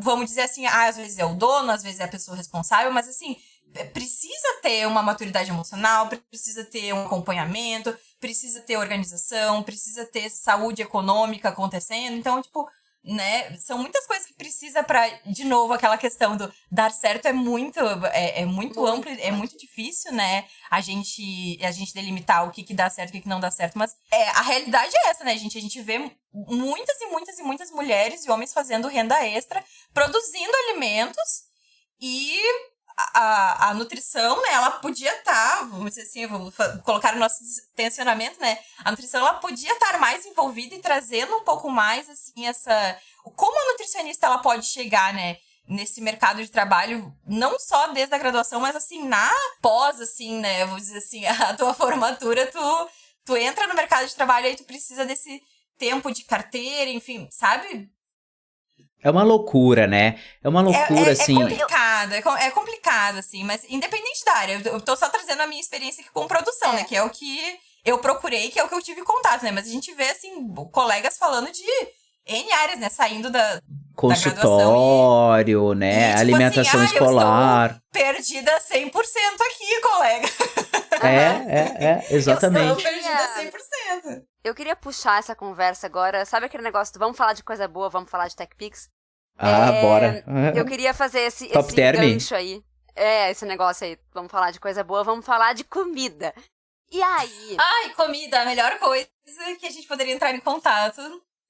vamos dizer assim, às vezes é o dono, às vezes é a pessoa responsável, mas assim, precisa ter uma maturidade emocional, precisa ter um acompanhamento, precisa ter organização, precisa ter saúde econômica acontecendo. Então, tipo, né, são muitas coisas que precisa pra, de novo, aquela questão do dar certo é muito amplo, é muito difícil, né, a gente delimitar o que dá certo e o que não dá certo, mas a realidade é essa, né, gente, a gente vê muitas mulheres e homens fazendo renda extra, produzindo alimentos e a nutrição, né, ela podia estar, vamos dizer assim, vamos colocar o nosso tensionamento, né, a nutrição, ela podia estar mais envolvida e trazendo um pouco mais, assim, como a nutricionista, ela pode chegar, né, nesse mercado de trabalho, não só desde a graduação, mas, assim, na pós, assim, né, vamos dizer assim, a tua formatura, tu entra no mercado de trabalho, aí tu precisa desse tempo de carteira, enfim, sabe? É uma loucura, né? É uma loucura, assim. É complicado, assim, mas independente da área, eu tô só trazendo a minha experiência aqui com produção, né? Que é o que eu procurei, que é o que eu tive contato, né? Mas a gente vê, assim, colegas falando de N áreas, né? Saindo da consultório, né? tipo Alimentação assim, escolar. Eu estou perdida 100% aqui, colega. Exatamente. Eu estou perdida 100%. Eu queria puxar essa conversa agora. Sabe aquele negócio do vamos falar de coisa boa, vamos falar de TechPix? Bora. Eu queria fazer esse Term. gancho aí. Esse negócio aí. Vamos falar de coisa boa, vamos falar de comida. E aí? Ai, comida, a melhor coisa que a gente poderia entrar em contato.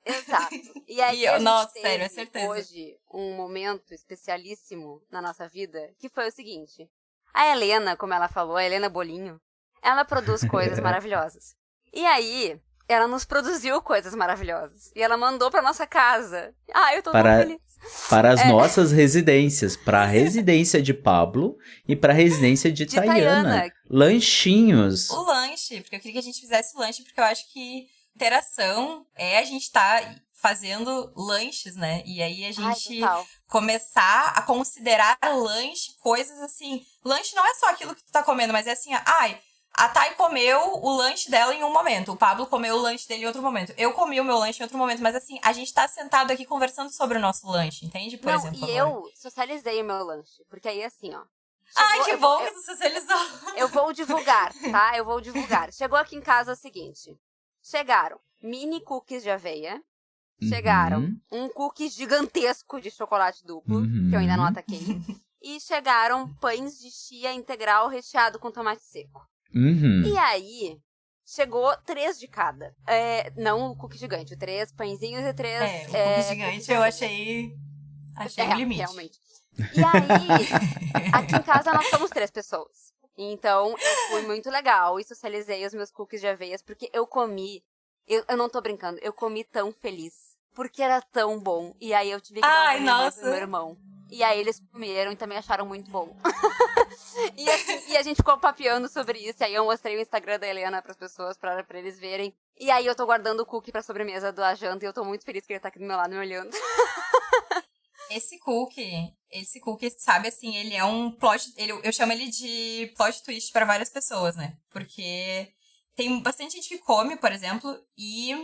Exato. E aí sério, é certeza. Hoje um momento especialíssimo na nossa vida, que foi o seguinte. A Helena, como ela falou, a Helena Bolinho, ela produz coisas maravilhosas. E aí, ela nos produziu coisas maravilhosas. E ela mandou pra nossa casa. Eu tô tão feliz. Para as nossas residências. Para a residência de Pablo e para a residência de Tayana. Lanchinhos. O lanche, porque eu queria que a gente fizesse o lanche, porque eu acho que interação é a gente tá fazendo lanches, né? E aí a gente começar a considerar lanche, coisas assim. Lanche não é só aquilo que tu tá comendo, mas é assim, a Thay comeu o lanche dela em um momento, o Pablo comeu o lanche dele em outro momento, eu comi o meu lanche em outro momento, mas assim, a gente tá sentado aqui conversando sobre o nosso lanche, entende? Por exemplo, agora. Eu socializei o meu lanche, porque aí assim, ó. Que bom que tu socializou. Eu vou divulgar, tá? Eu vou divulgar. Chegou aqui em casa o seguinte. Chegaram mini cookies de aveia. Chegaram um cookie gigantesco de chocolate duplo, que eu ainda não ataquei. E chegaram pães de chia integral recheado com tomate seco. E aí, chegou 3 de cada. Não o cookie gigante, 3 pãezinhos e 3... o cookie gigante eu achei o limite. Realmente. E aí, aqui em casa nós somos 3 pessoas. Então, foi muito legal e socializei os meus cookies de aveias, porque eu comi, eu não tô brincando, eu comi tão feliz, porque era tão bom. E aí eu tive que dar um pro meu irmão. E aí eles comeram e também acharam muito bom. e a gente ficou papeando sobre isso, e aí eu mostrei o Instagram da Helena pras pessoas, pra eles verem. E aí eu tô guardando o cookie pra sobremesa da janta, e eu tô muito feliz que ele tá aqui do meu lado me olhando. Esse cookie, sabe, assim, ele é um eu chamo ele de plot twist pra várias pessoas, né? Porque tem bastante gente que come, por exemplo, e...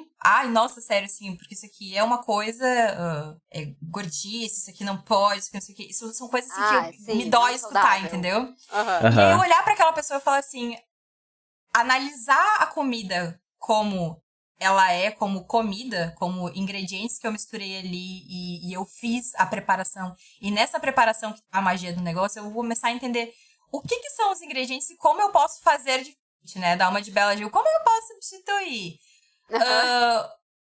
nossa, sério, assim, porque isso aqui é uma coisa... gordice, isso aqui não pode, isso aqui não sei o quê. Isso são coisas, assim, que me dói escutar, saudável. Entendeu? E aí eu olhar pra aquela pessoa e falar assim... Analisar a comida como... ela é como comida, como ingredientes que eu misturei ali e eu fiz a preparação. E nessa preparação que tá a magia do negócio, eu vou começar a entender o que são os ingredientes e como eu posso fazer diferente, né? Dar uma de Bela Gil. Como eu posso substituir?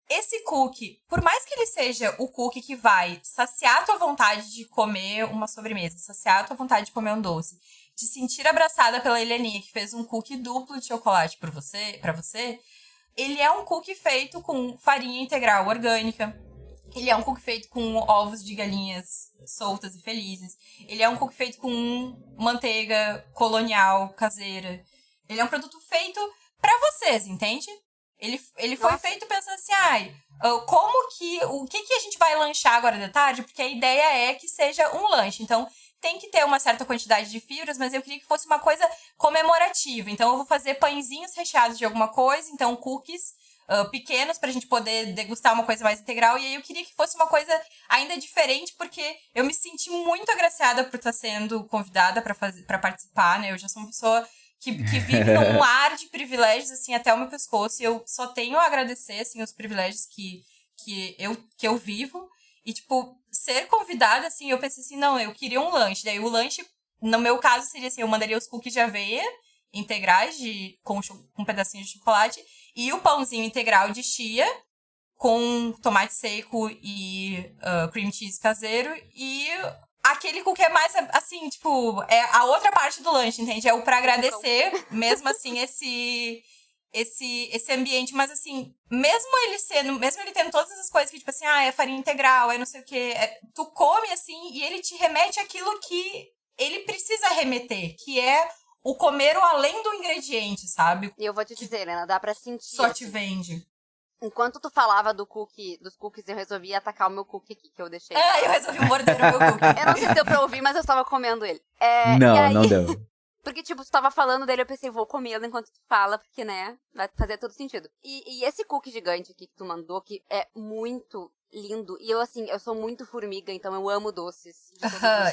Esse cookie, por mais que ele seja o cookie que vai saciar a tua vontade de comer uma sobremesa, saciar a tua vontade de comer um doce, de sentir abraçada pela Heleninha, que fez um cookie duplo de chocolate pra você, ele é um cookie feito com farinha integral orgânica. Ele é um cookie feito com ovos de galinhas soltas e felizes. Ele é um cookie feito com manteiga colonial, caseira. Ele é um produto feito pra vocês, entende? Ele foi feito pensando assim, o que a gente vai lanchar agora de tarde? Porque a ideia é que seja um lanche. Então, tem que ter uma certa quantidade de fibras, mas eu queria que fosse uma coisa comemorativa. Então, eu vou fazer pãezinhos recheados de alguma coisa, então cookies pequenos pra gente poder degustar uma coisa mais integral. E aí eu queria que fosse uma coisa ainda diferente, porque eu me senti muito agraciada por estar sendo convidada pra participar, né? Eu já sou uma pessoa que vive num ar de privilégios, assim, até o meu pescoço. E eu só tenho a agradecer, assim, os privilégios que eu vivo. E, tipo, ser convidada, assim, eu pensei assim, não, eu queria um lanche. Daí o lanche, no meu caso, seria assim, eu mandaria os cookies de aveia integrais com pedacinhos de chocolate e o pãozinho integral de chia com tomate seco e cream cheese caseiro e aquele cookie é mais, assim, tipo, é a outra parte do lanche, entende? É o pra agradecer, mesmo assim, esse ambiente, mas assim, mesmo ele tendo todas essas coisas que, tipo assim, é farinha integral, é não sei o quê, tu come assim e ele te remete àquilo que ele precisa remeter, que é o comer o além do ingrediente, sabe? E eu vou te dizer, Helena, dá pra sentir. Só te vende. Enquanto tu falava dos cookies, eu resolvi atacar o meu cookie aqui, que eu deixei. Eu resolvi morder o meu cookie. Eu não sei se deu pra ouvir, mas eu estava comendo ele. Não deu. Porque, tipo, tu tava falando dele, eu pensei, vou comê-lo enquanto tu fala, porque, né, vai fazer todo sentido. E esse cookie gigante aqui que tu mandou, que é muito lindo. E eu, assim, eu sou muito formiga, então eu amo doces.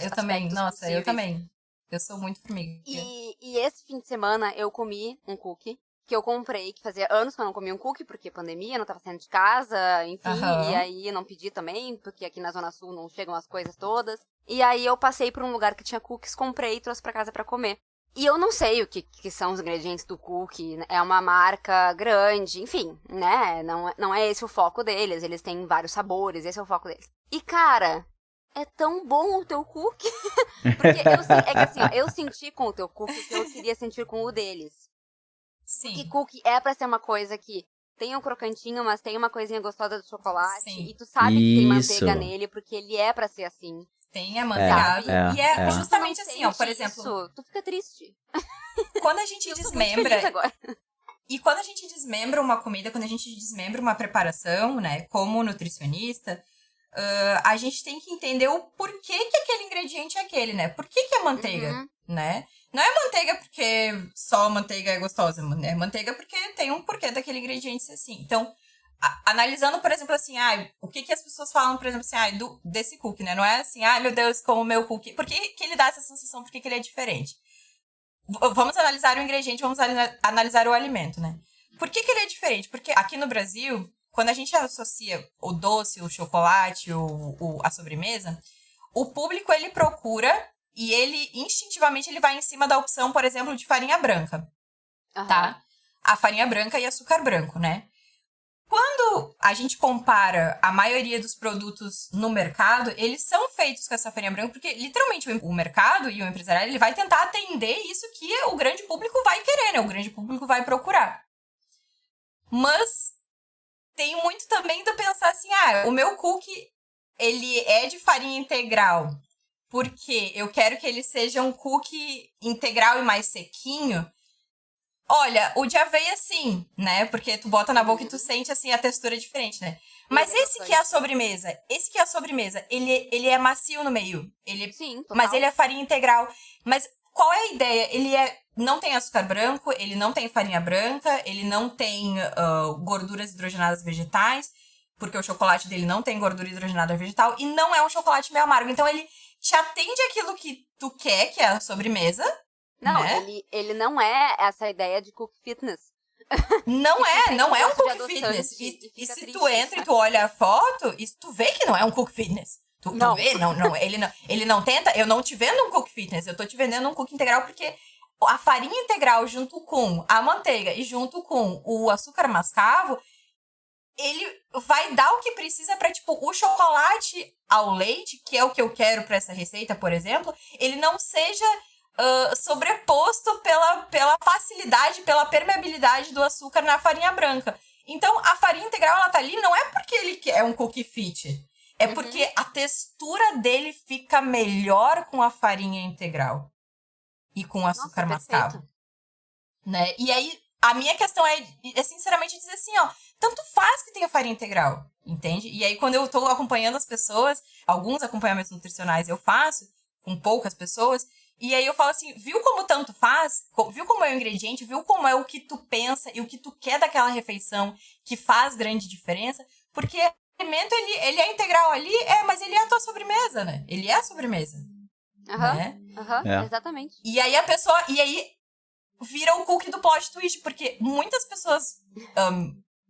Eu também, nossa, possíveis. eu também. Eu sou muito formiga. E esse fim de semana eu comi um cookie que eu comprei, que fazia anos que eu não comia um cookie, porque pandemia, não tava saindo de casa, enfim. E aí eu não pedi também, porque aqui na Zona Sul não chegam as coisas todas. E aí eu passei por um lugar que tinha cookies, comprei e trouxe pra casa pra comer. E eu não sei o que são os ingredientes do cookie, é uma marca grande, enfim, né? Não é esse o foco deles, eles têm vários sabores, esse é o foco deles. E, cara, é tão bom o teu cookie. Porque é que assim, ó, eu senti com o teu cookie o que eu queria sentir com o deles. Sim. Porque cookie é pra ser uma coisa que tem um crocantinho, mas tem uma coisinha gostosa do chocolate. Sim. E tu sabe que tem manteiga nele, porque ele é pra ser assim. Tem amanteigado. E é justamente assim, ó, por exemplo... Isso, tu fica triste. Quando a gente desmembra... Agora. E quando a gente desmembra uma comida, quando a gente desmembra uma preparação, né, como nutricionista, a gente tem que entender o porquê que aquele ingrediente é aquele, né? Por que é manteiga, né? Não é manteiga porque só manteiga é gostosa, né? É manteiga porque tem um porquê daquele ingrediente ser assim. Então... analisando, por exemplo, assim, o que as pessoas falam, por exemplo, assim, desse cookie, né? Não é assim, meu Deus, como o meu cookie. Por que ele dá essa sensação? Por que ele é diferente? Vamos analisar o ingrediente, vamos analisar o alimento, né? Por que ele é diferente? Porque aqui no Brasil, quando a gente associa o doce, o chocolate, a sobremesa, o público, ele procura e ele, instintivamente, ele vai em cima da opção, por exemplo, de farinha branca, tá? A farinha branca e açúcar branco, né? Quando a gente compara a maioria dos produtos no mercado, eles são feitos com essa farinha branca, porque literalmente o mercado e o empresariado, ele vai tentar atender isso que o grande público vai querer, né? O grande público vai procurar. Mas tem muito também de pensar assim, o meu cookie, ele é de farinha integral, porque eu quero que ele seja um cookie integral e mais sequinho. Olha, o de aveia sim, né? Porque tu bota na boca e tu sente, assim, a textura diferente, né? Mas esse que é a sobremesa, ele é macio no meio. Sim, total. Mas ele é farinha integral. Mas qual é a ideia? Ele não tem açúcar branco, ele não tem farinha branca, ele não tem gorduras hidrogenadas vegetais, porque o chocolate dele não tem gordura hidrogenada vegetal, e não é um chocolate meio amargo. Então, ele te atende aquilo que tu quer, que é a sobremesa. Não, né? ele não é essa ideia de cookie fitness. Não é um cookie fitness. E se tu entra e tu olha a foto, tu vê que não é um cookie fitness. Tu vê? Ele não tenta. Eu não te vendo um cookie fitness, eu tô te vendendo um cookie integral, porque a farinha integral junto com a manteiga e junto com o açúcar mascavo, ele vai dar o que precisa pra, tipo, o chocolate ao leite, que é o que eu quero pra essa receita, por exemplo, ele não seja sobreposto pela facilidade, pela permeabilidade do açúcar na farinha branca. Então, a farinha integral, ela tá ali não é porque ele é um cookie fit, é porque a textura dele fica melhor com a farinha integral e com o açúcar mascavo. Né? E aí, a minha questão é sinceramente dizer assim, tanto faz que tenha farinha integral, entende? E aí, quando eu tô acompanhando as pessoas, alguns acompanhamentos nutricionais eu faço, com poucas pessoas, e aí eu falo assim, viu como tanto faz? Viu como é o ingrediente? Viu como é o que tu pensa e o que tu quer daquela refeição que faz grande diferença? Porque o alimento, ele é integral ali, mas ele é a tua sobremesa, né? Ele é a sobremesa. Né? Exatamente. E aí vira o cookie do plot twist, porque muitas pessoas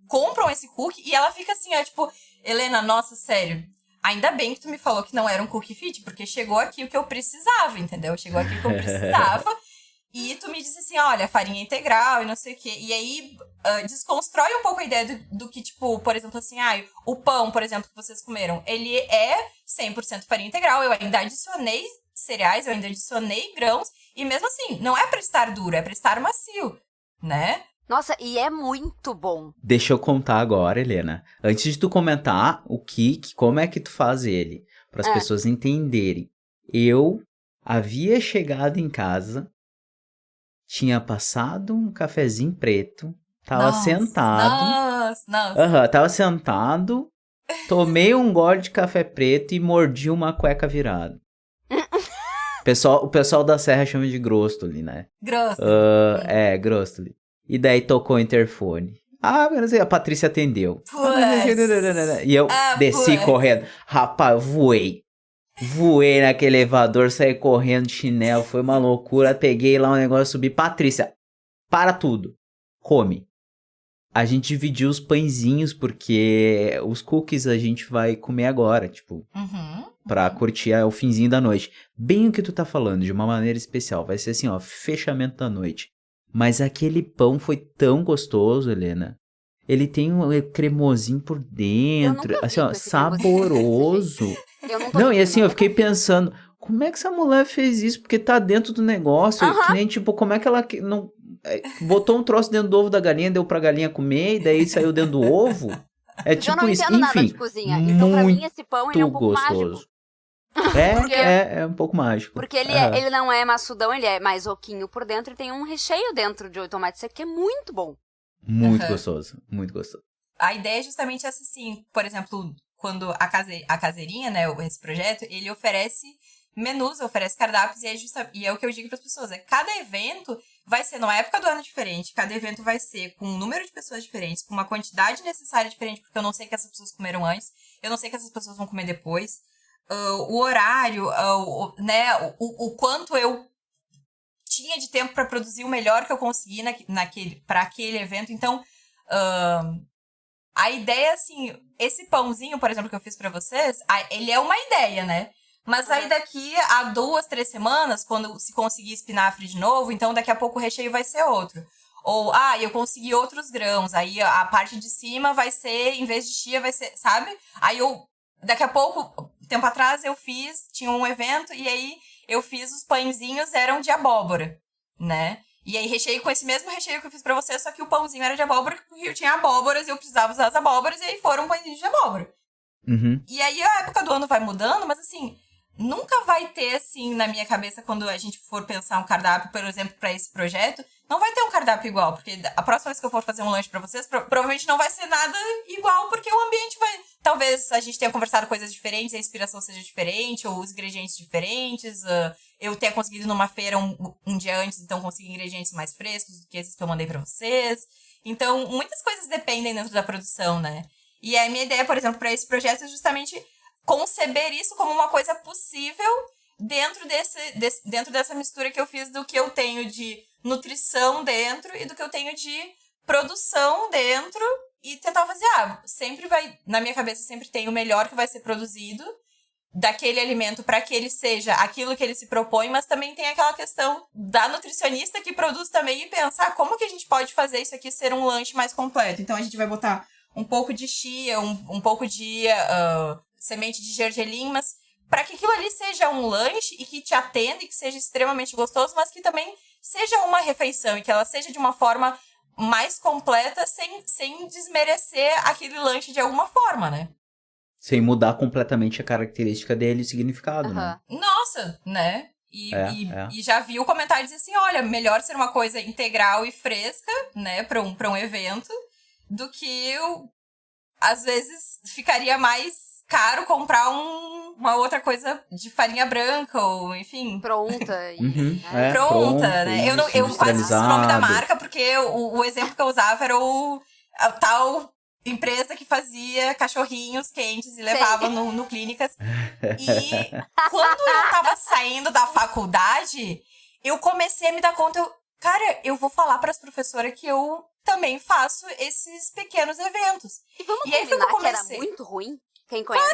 compram esse cookie e ela fica assim, tipo, Helena, nossa, sério, ainda bem que tu me falou que não era um cookie fit, porque chegou aqui o que eu precisava, entendeu? Chegou aqui o que eu precisava. E tu me disse assim, olha, farinha integral e não sei o quê. E aí, desconstrói um pouco a ideia do que, tipo, por exemplo, assim, o pão, por exemplo, que vocês comeram, ele é 100% farinha integral. Eu ainda adicionei cereais, eu ainda adicionei grãos. E mesmo assim, não é pra estar duro, é pra estar macio, né? Nossa, e é muito bom. Deixa eu contar agora, Helena. Antes de tu comentar como é que tu faz ele, para as pessoas entenderem. Eu havia chegado em casa, tinha passado um cafezinho preto, Tava sentado. Nossa. Tava sentado, tomei um gole de café preto e mordi uma cueca virada. O pessoal da Serra chama de Grostoli, né? Grostoli. Grostoli. E daí tocou o interfone. Mas a Patrícia atendeu. E eu desci correndo. Rapaz, voei naquele elevador, saí correndo de chinelo, foi uma loucura. Peguei lá um negócio, subi. Patrícia, para tudo. Come. A gente dividiu os pãezinhos, porque os cookies a gente vai comer agora, tipo, pra curtir o finzinho da noite. Bem o que tu tá falando, de uma maneira especial. Vai ser assim, ó, fechamento da noite. Mas aquele pão foi tão gostoso, Helena. Ele tem um cremosinho por dentro, assim, ó, saboroso. Não, e assim, eu fiquei pensando, como é que essa mulher fez isso? Porque tá dentro do negócio, que nem, tipo, como é que ela não botou um troço dentro do ovo da galinha, deu pra galinha comer, e daí saiu dentro do ovo? É tipo eu não isso, entendo nada enfim, de cozinha, então pra mim esse pão ele é um pouco mágico. É um pouco mágico. Porque ele não é maçudão, ele é mais oquinho por dentro e tem um recheio dentro de tomate seco que é muito bom. Muito gostoso, muito gostoso. A ideia é justamente essa, assim, por exemplo, quando a Caseirinha, né, esse projeto, ele oferece menus, oferece cardápios, e é o que eu digo para as pessoas, cada evento vai ser numa época do ano diferente, cada evento vai ser com um número de pessoas diferentes, com uma quantidade necessária diferente, porque eu não sei o que essas pessoas comeram antes, eu não sei o que essas pessoas vão comer depois, o horário, o quanto eu tinha de tempo para produzir o melhor que eu consegui para aquele evento. Então, a ideia, assim, esse pãozinho, por exemplo, que eu fiz para vocês, ele é uma ideia, né? Mas aí daqui a 2, 3 semanas, quando se conseguir espinafre de novo, então daqui a pouco o recheio vai ser outro. Ou, eu consegui outros grãos, aí a parte de cima vai ser, em vez de chia, vai ser, sabe? Aí daqui a pouco, tempo atrás, tinha um evento, e aí eu fiz os pãezinhos, eram de abóbora, né? E aí recheio com esse mesmo recheio que eu fiz pra vocês, só que o pãozinho era de abóbora, porque eu tinha abóboras e eu precisava usar as abóboras, e aí foram pãezinhos de abóbora. E aí a época do ano vai mudando, mas assim, nunca vai ter, assim, na minha cabeça, quando a gente for pensar um cardápio, por exemplo, pra esse projeto, não vai ter um cardápio igual, porque a próxima vez que eu for fazer um lanche pra vocês, provavelmente não vai ser nada igual, porque o ambiente vai... Talvez a gente tenha conversado coisas diferentes, a inspiração seja diferente, ou os ingredientes diferentes, eu tenha conseguido numa feira um dia antes, então consegui ingredientes mais frescos do que esses que eu mandei pra vocês. Então, muitas coisas dependem dentro da produção, né? E a minha ideia, por exemplo, pra esse projeto é justamente conceber isso como uma coisa possível dentro dessa mistura que eu fiz do que eu tenho de nutrição dentro e do que eu tenho de produção dentro, e tentar fazer, sempre vai, na minha cabeça sempre tem o melhor que vai ser produzido daquele alimento para que ele seja aquilo que ele se propõe, mas também tem aquela questão da nutricionista que produz também e pensar como que a gente pode fazer isso aqui ser um lanche mais completo. Então a gente vai botar um pouco de chia, um pouco de semente de gergelim, mas para que aquilo ali seja um lanche e que te atenda e que seja extremamente gostoso, mas que também seja uma refeição e que ela seja de uma forma mais completa, sem desmerecer aquele lanche de alguma forma, né? Sem mudar completamente a característica dele e o significado, né? Nossa, né? E já vi o comentário dizer assim, olha, melhor ser uma coisa integral e fresca, né, pra um evento, do que às vezes ficaria mais caro comprar uma outra coisa de farinha branca, ou enfim... Pronta. Pronta, né? Eu quase disse o nome da marca, porque o exemplo que eu usava era a tal empresa que fazia cachorrinhos quentes e levava no clínicas. E quando eu tava saindo da faculdade, eu comecei a me dar conta, eu vou falar para as professoras que eu também faço esses pequenos eventos. E vamos combinar que era muito ruim? Quem conhece?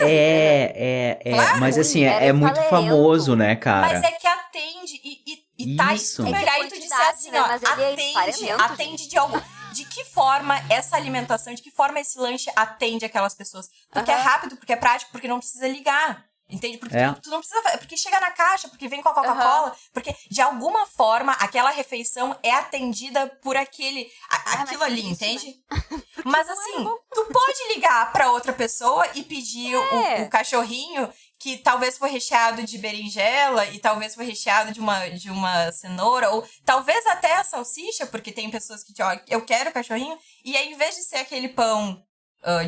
Claro, mas assim, é muito famoso, né, cara? Mas é que atende e tá Isso. super. Aí tu disse assim, né? Atende de algo. De que forma essa alimentação, de que forma esse lanche atende aquelas pessoas? Porque é rápido, porque é prático, porque não precisa ligar. Entende? Porque tu não precisa... Porque chega na caixa, porque vem com a Coca-Cola. Porque, de alguma forma, aquela refeição é atendida por aquilo ali, entende? Né? Mas, assim, tu pode ligar pra outra pessoa e pedir o cachorrinho que talvez foi recheado de berinjela e talvez foi recheado de uma cenoura, ou talvez até a salsicha, porque tem pessoas que, ó, eu quero cachorrinho, e aí, em vez de ser aquele pão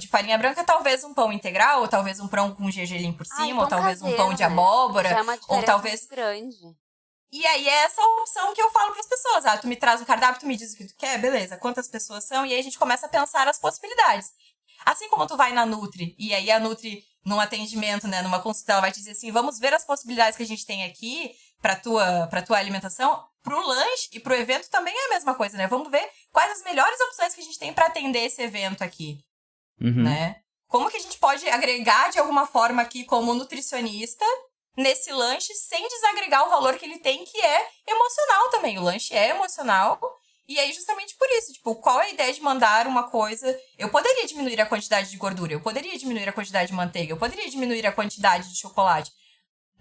de farinha branca, talvez um pão integral, ou talvez um pão com gergelim por cima, ou talvez caseiro, um pão de né? abóbora, Já é uma ou diferença talvez... grande. E aí é essa opção que eu falo pras pessoas. Tu me traz um cardápio, tu me diz o que tu quer, beleza, quantas pessoas são, e aí a gente começa a pensar as possibilidades. Assim como tu vai na Nutri, e aí a Nutri, num atendimento, né, numa consulta, ela vai te dizer assim, vamos ver as possibilidades que a gente tem aqui pra tua alimentação. Pro lanche e pro evento também é a mesma coisa, né? Vamos ver quais as melhores opções que a gente tem pra atender esse evento aqui, né? Como que a gente pode agregar de alguma forma aqui como nutricionista nesse lanche sem desagregar o valor que ele tem, que é emocional também. O lanche é emocional. E aí, justamente por isso, tipo, qual é a ideia de mandar uma coisa... Eu poderia diminuir a quantidade de gordura, eu poderia diminuir a quantidade de manteiga, eu poderia diminuir a quantidade de chocolate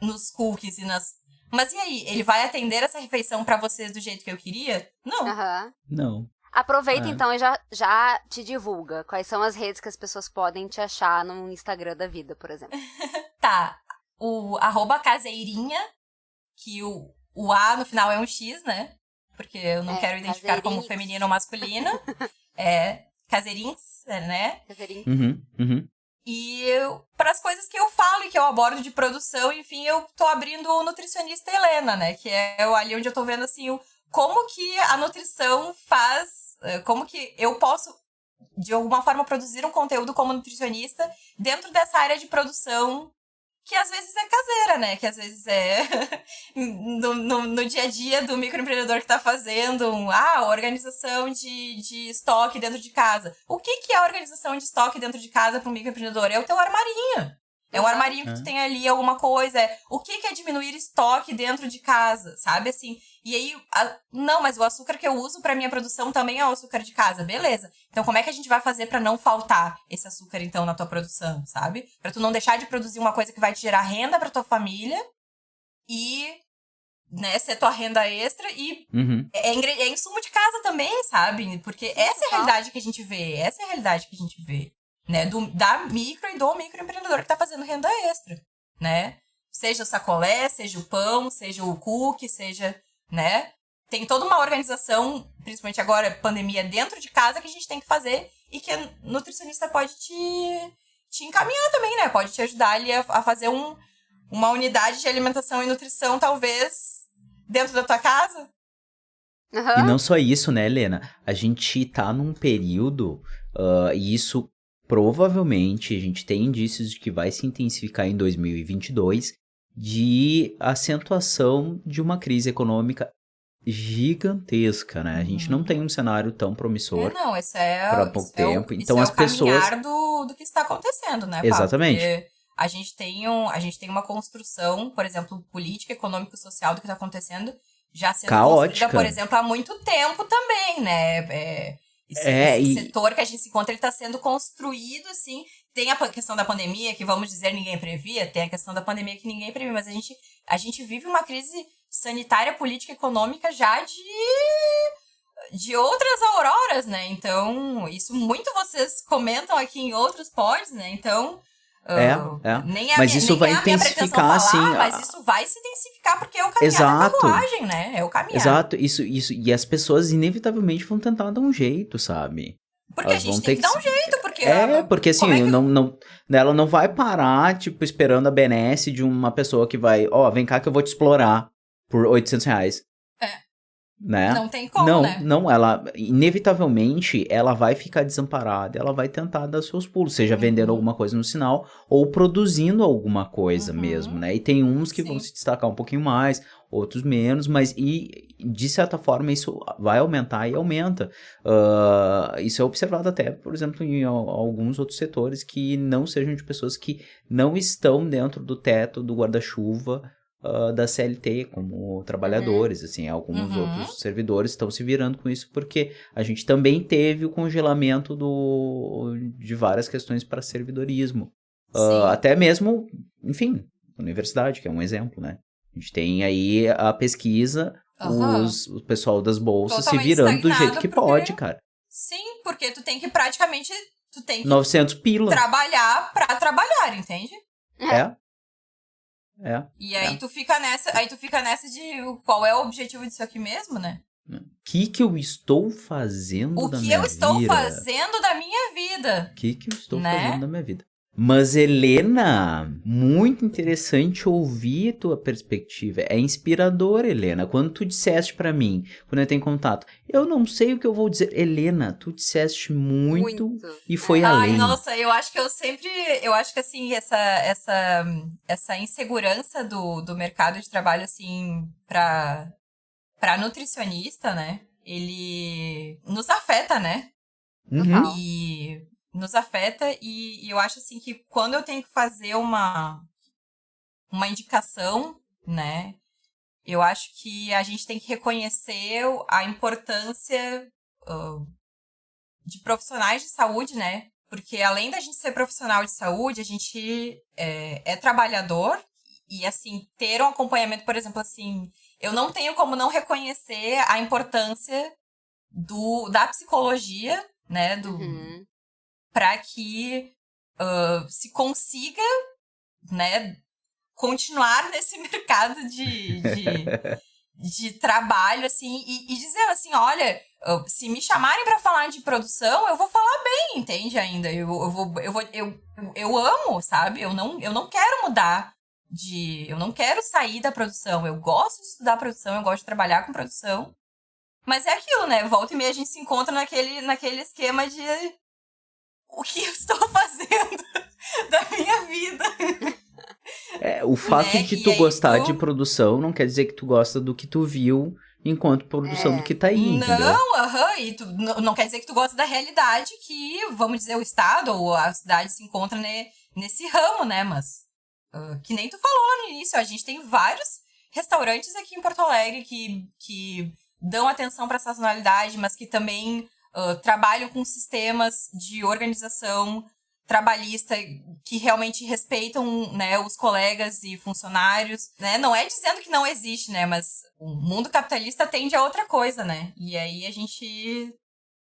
nos cookies e nas... Mas e aí, ele vai atender essa refeição pra vocês do jeito que eu queria? Não. Não. Aproveita então e já te divulga. Quais são as redes que as pessoas podem te achar no Instagram da vida, por exemplo? Tá. O @caseirinha, que o A no final é um X, né? Porque eu não quero identificar como feminino ou masculino. É caseirinhos, né? Caseirinhos. E para as coisas que eu falo e que eu abordo de produção, enfim, eu tô abrindo o Nutricionista Helena, né? Que é ali onde eu tô vendo, assim, como que a nutrição faz... Como que eu posso, de alguma forma, produzir um conteúdo como nutricionista dentro dessa área de produção que às vezes é caseira, né? Que às vezes é no dia a dia do microempreendedor que tá fazendo organização de estoque dentro de casa. O que é a organização de estoque dentro de casa para um microempreendedor? É o teu armarinho. É um armarinho que tu tem ali alguma coisa. O que é diminuir estoque dentro de casa, sabe? Assim, e aí, não, mas o açúcar que eu uso pra minha produção também é o açúcar de casa. Beleza. Então, como é que a gente vai fazer pra não faltar esse açúcar, então, na tua produção, sabe? Pra tu não deixar de produzir uma coisa que vai te gerar renda pra tua família e, né, ser tua renda extra e é insumo de casa também, sabe? Porque essa é a realidade que a gente vê. Né, da micro e do microempreendedor que tá fazendo renda extra, né? Seja o sacolé, seja o pão, seja o cookie, seja, né? Tem toda uma organização, principalmente agora, pandemia, dentro de casa que a gente tem que fazer e que a nutricionista pode te encaminhar também, né? Pode te ajudar ali a fazer uma unidade de alimentação e nutrição, talvez, dentro da tua casa. E não só isso, né, Helena? A gente tá num período, e isso provavelmente a gente tem indícios de que vai se intensificar em 2022, de acentuação de uma crise econômica gigantesca, né? A gente não tem um cenário tão promissor para pouco tempo. Então as pessoas do que está acontecendo, né, Pablo? Exatamente. Porque a gente tem uma construção, por exemplo, política, econômica e social do que está acontecendo já sendo construída, por exemplo, há muito tempo também, né? Esse setor que a gente se encontra, ele está sendo construído, assim. Tem a questão da pandemia, que vamos dizer ninguém previa, tem a questão da pandemia que ninguém previa, mas a gente vive uma crise sanitária, política e econômica já de outras auroras, né? Então, isso muito vocês comentam aqui em outros pods, né? Então, mas isso vai intensificar, assim. Mas isso vai se intensificar porque é o caminhar da carruagem, né? É o caminhar. Exato, isso. E as pessoas inevitavelmente vão tentar dar um jeito, sabe? Porque elas a gente tem que dar um jeito, porque... porque assim, ela não vai parar, tipo, esperando a benesse de uma pessoa que vai, vem cá que eu vou te explorar por R$800. Né? Não tem como, né? Não, ela, inevitavelmente, ela vai ficar desamparada, ela vai tentar dar seus pulos, seja vendendo alguma coisa no sinal, ou produzindo alguma coisa mesmo, né? E tem uns que vão se destacar um pouquinho mais, outros menos, mas, de certa forma, isso vai aumentar e aumenta. Isso é observado até, por exemplo, em alguns outros setores que não sejam de pessoas que não estão dentro do teto do guarda-chuva da CLT, como trabalhadores, assim, alguns outros servidores estão se virando com isso, porque a gente também teve o congelamento de várias questões para servidorismo. Até mesmo, enfim, universidade, que é um exemplo, né? A gente tem aí a pesquisa, o pessoal das bolsas totalmente se virando do jeito que pode, cara. Sim, porque tu tem que praticamente... 900 pila. Trabalhar pra trabalhar, entende? E aí tu fica nessa de qual é o objetivo disso aqui mesmo, né? O que eu estou fazendo da minha vida? O que eu estou fazendo da minha vida? O que eu estou fazendo da minha vida? Mas, Helena, muito interessante ouvir tua perspectiva. É inspirador, Helena. Quando tu disseste pra mim, quando eu tenho contato, eu não sei o que eu vou dizer. Helena, tu disseste muito. E foi além. Ai, nossa, eu acho que assim, essa insegurança do mercado de trabalho, assim, pra nutricionista, né, ele nos afeta, né? Uhum. E nos afeta, e eu acho assim que quando eu tenho que fazer uma indicação, né, eu acho que a gente tem que reconhecer a importância de profissionais de saúde, né, porque além da gente ser profissional de saúde, a gente é trabalhador, e assim, ter um acompanhamento, por exemplo, assim, eu não tenho como não reconhecer a importância da psicologia, né, para que se consiga, né, continuar nesse mercado de trabalho, assim, e dizer assim, olha, se me chamarem para falar de produção, eu vou falar bem, entende, ainda, eu amo, sabe, eu não quero mudar eu não quero sair da produção, eu gosto de estudar produção, eu gosto de trabalhar com produção, mas é aquilo, né, volta e meia a gente se encontra naquele esquema de o que eu estou fazendo da minha vida. O fato de tu gostar de produção não quer dizer que tu gosta do que tu viu enquanto produção do que tá aí, entendeu? Não, e tu, não quer dizer que tu gosta da realidade que, vamos dizer, o estado ou a cidade se encontra nesse ramo, né, mas que nem tu falou lá no início, a gente tem vários restaurantes aqui em Porto Alegre que dão atenção para a sazonalidade, mas que também trabalham com sistemas de organização trabalhista que realmente respeitam, né, os colegas e funcionários, né? Não é dizendo que não existe, né? Mas o mundo capitalista tende a outra coisa, né? E aí a gente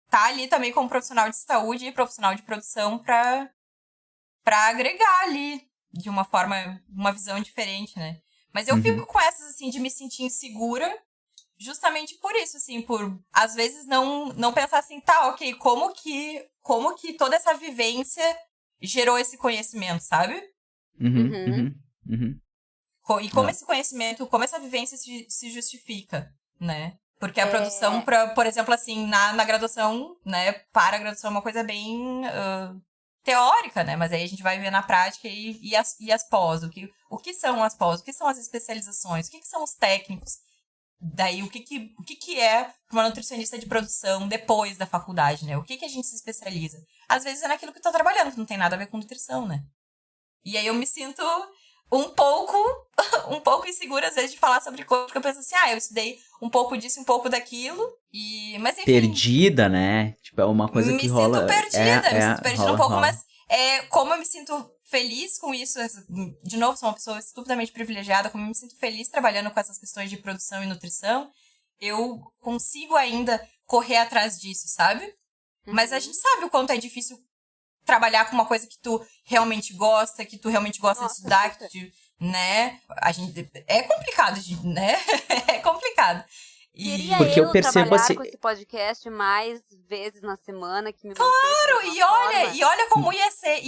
tá ali também como profissional de saúde e profissional de produção para agregar ali de uma forma, uma visão diferente, né? Mas eu fico com essas, assim, de me sentir insegura justamente por isso, assim, por, às vezes, não pensar assim, tá, ok, como que toda essa vivência gerou esse conhecimento, sabe? E como esse conhecimento, como essa vivência se justifica, né? Porque a produção, por exemplo, assim, na graduação, né, para a graduação é uma coisa bem teórica, né? Mas aí a gente vai ver na prática e as pós, o que são as pós, o que são as especializações, o que são os técnicos. Daí, o que é uma nutricionista de produção depois da faculdade, né? O que a gente se especializa? Às vezes é naquilo que eu tô trabalhando, que não tem nada a ver com nutrição, né? E aí eu me sinto um pouco insegura, às vezes, de falar sobre coisas, porque eu penso assim, eu estudei um pouco disso, um pouco daquilo, mas enfim... Perdida, né? Tipo, é uma coisa que rola... Me sinto perdida um pouco, mas como eu me sinto feliz com isso, de novo, sou uma pessoa estupidamente privilegiada, como eu me sinto feliz trabalhando com essas questões de produção e nutrição, eu consigo ainda correr atrás disso, sabe? Mas a gente sabe o quanto é difícil trabalhar com uma coisa que tu realmente gosta, de estudar, né? É complicado, né? É complicado. Queria porque eu percebo trabalhar assim... com esse podcast mais vezes na semana, que me Claro, e olha como ia ser,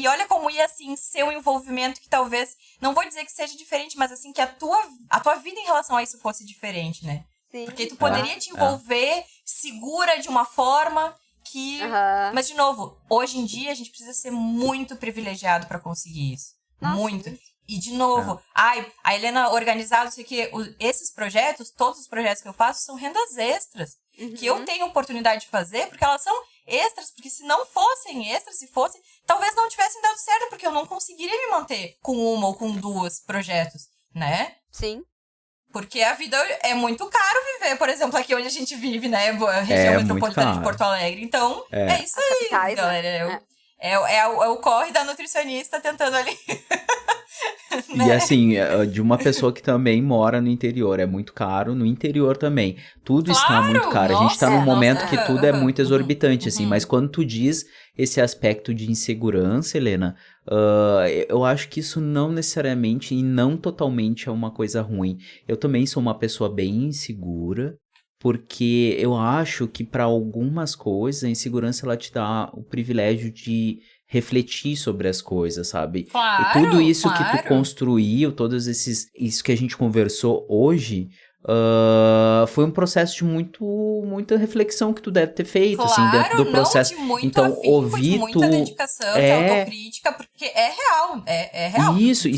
assim, ser um envolvimento que talvez, não vou dizer que seja diferente, mas assim, que a tua vida em relação a isso fosse diferente, né? Sim. Porque tu poderia te envolver segura de uma forma que... Mas, de novo, hoje em dia a gente precisa ser muito privilegiado pra conseguir isso. Nossa, muito. E, de novo, a Helena organizada, sei que esses projetos, todos os projetos que eu faço são rendas extras. Que eu tenho oportunidade de fazer, porque elas são extras. Porque se não fossem extras, talvez não tivessem dado certo, porque eu não conseguiria me manter com uma ou com duas projetos, né? Sim. Porque a vida é muito caro viver, por exemplo, aqui onde a gente vive, né? A região metropolitana de Porto Alegre. Então, é isso aí, capitais, galera. né? É o corre da nutricionista tentando ali E assim, de uma pessoa que também mora no interior, é muito caro, no interior também. Tudo está muito caro. A gente tá num momento que tudo é muito exorbitante, assim, mas quando tu diz esse aspecto de insegurança, Helena, eu acho que isso não necessariamente e não totalmente é uma coisa ruim. Eu também sou uma pessoa bem insegura, porque eu acho que para algumas coisas a insegurança ela te dá o privilégio de refletir sobre as coisas, sabe? Claro, e tudo isso que tu construiu, isso que a gente conversou hoje, foi um processo de muita reflexão que tu deve ter feito, assim, dentro do processo. Não, de muito então, afinco, ouvir de muita dedicação, de autocrítica, porque é real, é real. Isso,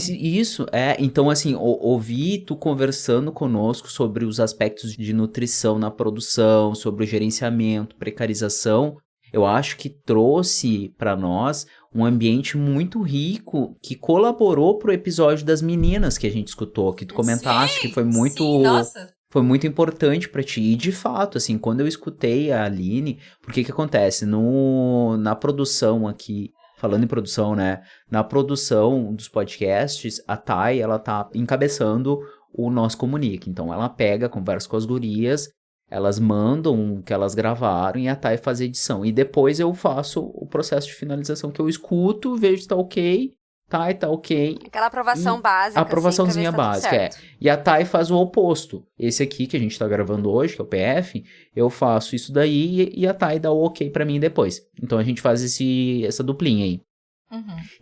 então assim, ouvir tu conversando conosco sobre os aspectos de nutrição na produção, sobre o gerenciamento, precarização, eu acho que trouxe para nós um ambiente muito rico que colaborou pro episódio das meninas que a gente escutou, que tu comentaste que foi foi muito importante para ti. E de fato, assim, quando eu escutei a Aline, porque que acontece? Na produção aqui, falando em produção, né? Na produção dos podcasts, a Thay, ela tá encabeçando o Nós Comunica. Então ela pega, conversa com as gurias, elas mandam o que elas gravaram e a Thay faz a edição. E depois eu faço o processo de finalização que eu escuto, vejo se tá ok, Thay tá ok. Aquela aprovação básica. A aprovaçãozinha básica, E a Thay faz o oposto. Esse aqui que a gente tá gravando hoje, que é o PF, eu faço isso daí e a Thay dá o ok pra mim depois. Então a gente faz essa duplinha aí.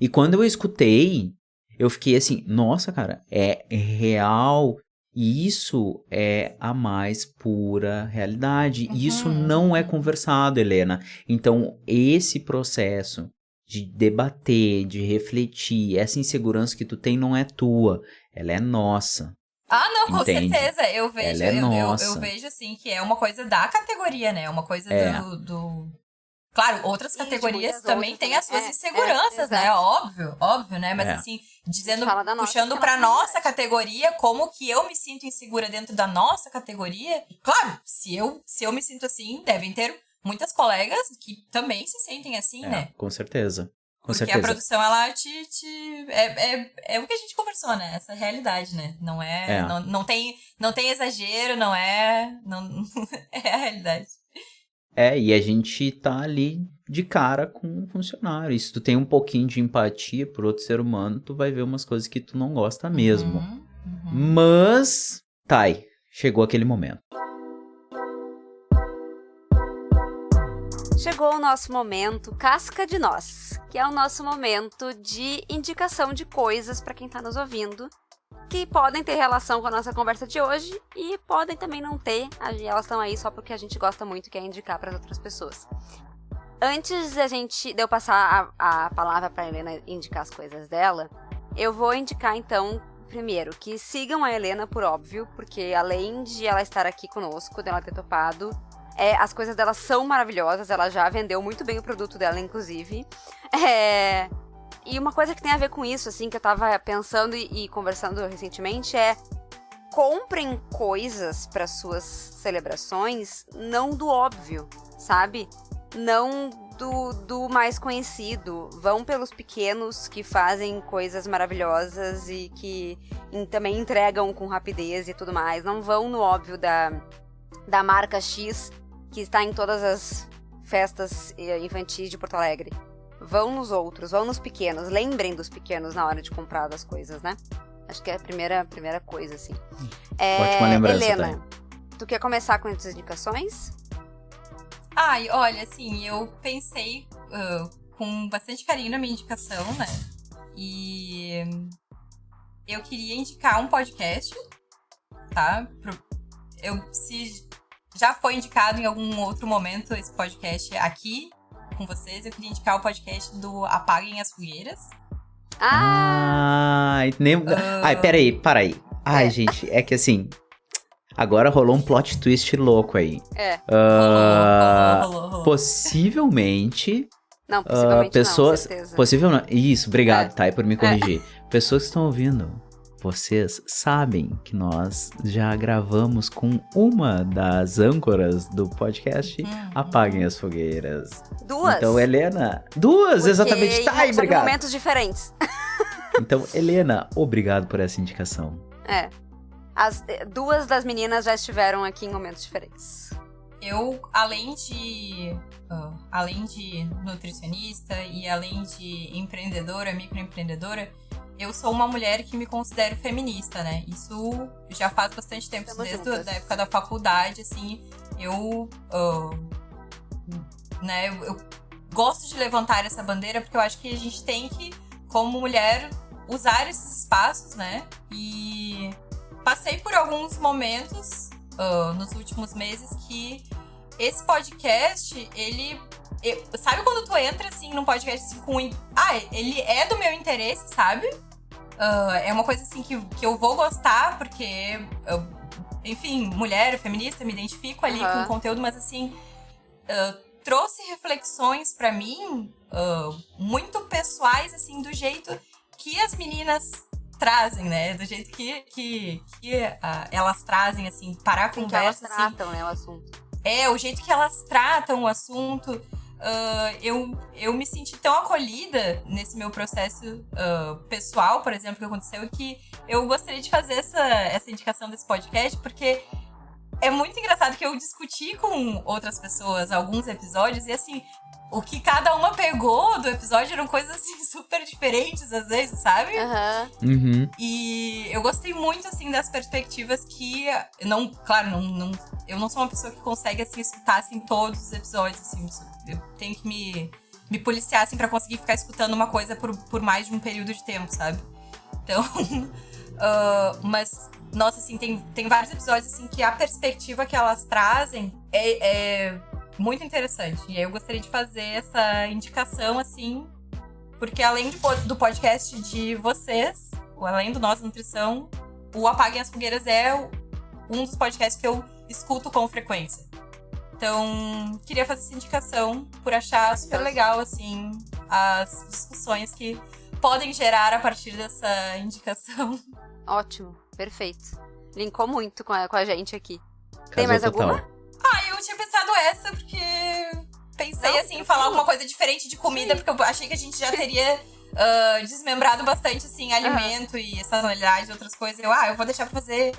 E quando eu escutei, eu fiquei assim, nossa, cara, é real. E isso é a mais pura realidade. E isso não é conversado, Helena. Então, esse processo de debater, de refletir, essa insegurança que tu tem não é tua, ela é nossa. Ah, não, Entende? com certeza. Eu vejo, ela é nossa. Eu vejo assim que é uma coisa da categoria, né? Uma coisa do... Claro, outras categorias também têm as suas inseguranças, né? Óbvio, né? Mas assim, puxando pra nossa categoria, como que eu me sinto insegura dentro da nossa categoria. Claro, se eu me sinto assim, devem ter muitas colegas que também se sentem assim, né? Com certeza. Porque a produção, ela é o que a gente conversou, né? Essa realidade, né? Não é. Não tem exagero, não é a realidade. E a gente tá ali de cara com um funcionário. E se tu tem um pouquinho de empatia por outro ser humano, tu vai ver umas coisas que tu não gosta mesmo. Mas, Thay, chegou aquele momento. Chegou o nosso momento Casca de Nós, que é o nosso momento de indicação de coisas para quem tá nos ouvindo, que podem ter relação com a nossa conversa de hoje e podem também não ter, elas estão aí só porque a gente gosta muito e quer indicar para as outras pessoas. Antes de eu passar a palavra para a Helena indicar as coisas dela, eu vou indicar então, primeiro, que sigam a Helena por óbvio, porque além de ela estar aqui conosco, dela ter topado, as coisas dela são maravilhosas, ela já vendeu muito bem o produto dela, inclusive. E uma coisa que tem a ver com isso, assim, que eu tava pensando e conversando recentemente comprem coisas para suas celebrações, não do óbvio, sabe? Não do mais conhecido. Vão pelos pequenos que fazem coisas maravilhosas e que também entregam com rapidez e tudo mais. Não vão no óbvio da marca X, que está em todas as festas infantis de Porto Alegre. Vão nos outros, vão nos pequenos. Lembrem dos pequenos na hora de comprar as coisas, né? Acho que é a primeira coisa, assim. Ótima lembrança, Helena, tu quer começar com as indicações? Ai, olha, assim, eu pensei com bastante carinho na minha indicação, né? E eu queria indicar um podcast, tá? Se já foi indicado em algum outro momento esse podcast aqui com vocês, eu queria indicar o podcast do Apaguem as Fogueiras. Peraí, para aí. Ai, gente, é que assim, agora rolou um plot twist louco aí. Rolou. Possivelmente... Não, possivelmente pessoas, não, certeza. Possivelmente, isso, obrigado, Thay, por me corrigir. Pessoas que estão ouvindo, vocês sabem que nós já gravamos com uma das âncoras do podcast Apaguem as Fogueiras. Duas? Então, Helena... Duas, exatamente. Tá aí, obrigado. São momentos diferentes. Então, Helena, obrigado por essa indicação. As 2 das meninas já estiveram aqui em momentos diferentes. Eu, além de nutricionista e além de empreendedora, microempreendedora, eu sou uma mulher que me considero feminista, né? Isso já faz bastante tempo, desde a época da faculdade, assim, eu gosto de levantar essa bandeira porque eu acho que a gente tem que, como mulher, usar esses espaços, né? E passei por alguns momentos nos últimos meses que esse podcast, sabe quando tu entra, assim, num podcast assim, ele é do meu interesse, sabe? É uma coisa, assim, que eu vou gostar, porque, enfim, mulher, feminista, me identifico ali com o conteúdo, mas, assim, trouxe reflexões pra mim muito pessoais, assim, do jeito que as meninas trazem, né? Do jeito que elas trazem, assim, para a conversa, que elas tratam, né, o assunto. O jeito que elas tratam o assunto. Eu me senti tão acolhida nesse meu processo pessoal, por exemplo, que aconteceu, que eu gostaria de fazer essa indicação desse podcast, porque é muito engraçado que eu discuti com outras pessoas alguns episódios e, assim, o que cada uma pegou do episódio eram coisas, assim, super diferentes, às vezes, sabe? Uhum. E eu gostei muito, assim, das perspectivas que... eu não sou uma pessoa que consegue, assim, escutar, assim, todos os episódios, assim. Eu tenho que me policiar, assim, pra conseguir ficar escutando uma coisa por mais de um período de tempo, sabe? Então... mas, nossa, assim, tem vários episódios, assim, que a perspectiva que elas trazem é muito interessante. E aí eu gostaria de fazer essa indicação, assim, porque além do podcast de vocês, além do Nós Nutrição, o Apaguem as Fogueiras é um dos podcasts que eu escuto com frequência. Então, queria fazer essa indicação por achar super legal, assim, as discussões que podem gerar a partir dessa indicação. Ótimo, perfeito. Linkou muito com a gente aqui. Tem mais alguma? Eu tinha pensado essa porque pensei, assim, em falar alguma coisa diferente de comida, porque eu achei que a gente já teria desmembrado bastante, assim, alimento e sazonalidade e outras coisas. Eu vou deixar pra fazer...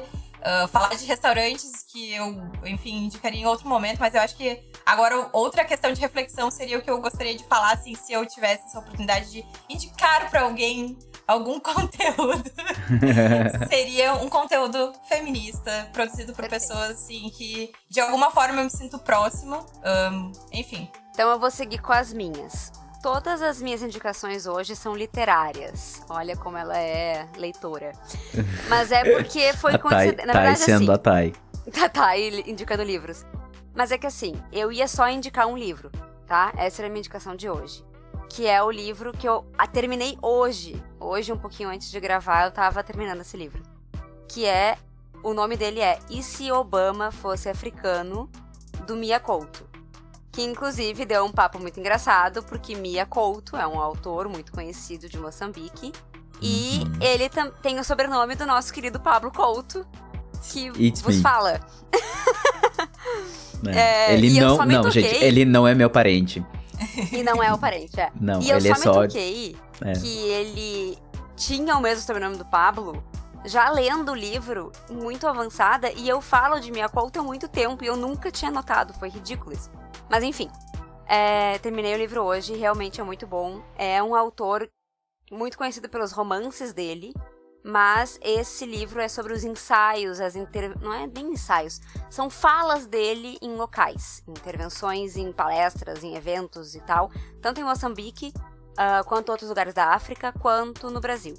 falar de restaurantes que eu, enfim, indicaria em outro momento, mas eu acho que agora outra questão de reflexão seria o que eu gostaria de falar, assim, se eu tivesse essa oportunidade de indicar pra alguém algum conteúdo. Seria um conteúdo feminista, produzido por pessoas, assim, que de alguma forma eu me sinto próxima. Enfim. Então eu vou seguir com as minhas. Todas as minhas indicações hoje são literárias. Olha como ela é leitora. Mas é porque foi coincidência. Na verdade, sendo assim, a Thay indicando livros. Mas é que assim, eu ia só indicar um livro, tá? Essa era a minha indicação de hoje. Que é o livro que eu terminei hoje. Hoje, um pouquinho antes de gravar, eu tava terminando esse livro. O nome dele é E se Obama Fosse Africano, do Mia Couto. Que inclusive deu um papo muito engraçado, porque Mia Couto é um autor muito conhecido de Moçambique. E ele tem o sobrenome do nosso querido Pablo Couto, que vos fala. Ele não, gente, ele não é meu parente. E não é o parente, Não, e eu ele só me toquei que ele tinha o mesmo sobrenome do Pablo, já lendo o livro, muito avançada, e eu falo de Mia Couto há muito tempo, e eu nunca tinha notado, foi ridículo isso. Mas enfim, terminei o livro hoje, realmente é muito bom. É um autor muito conhecido pelos romances dele, mas esse livro é sobre os ensaios, não é nem ensaios, são falas dele em locais, intervenções em palestras, em eventos e tal, tanto em Moçambique, quanto em outros lugares da África, quanto no Brasil.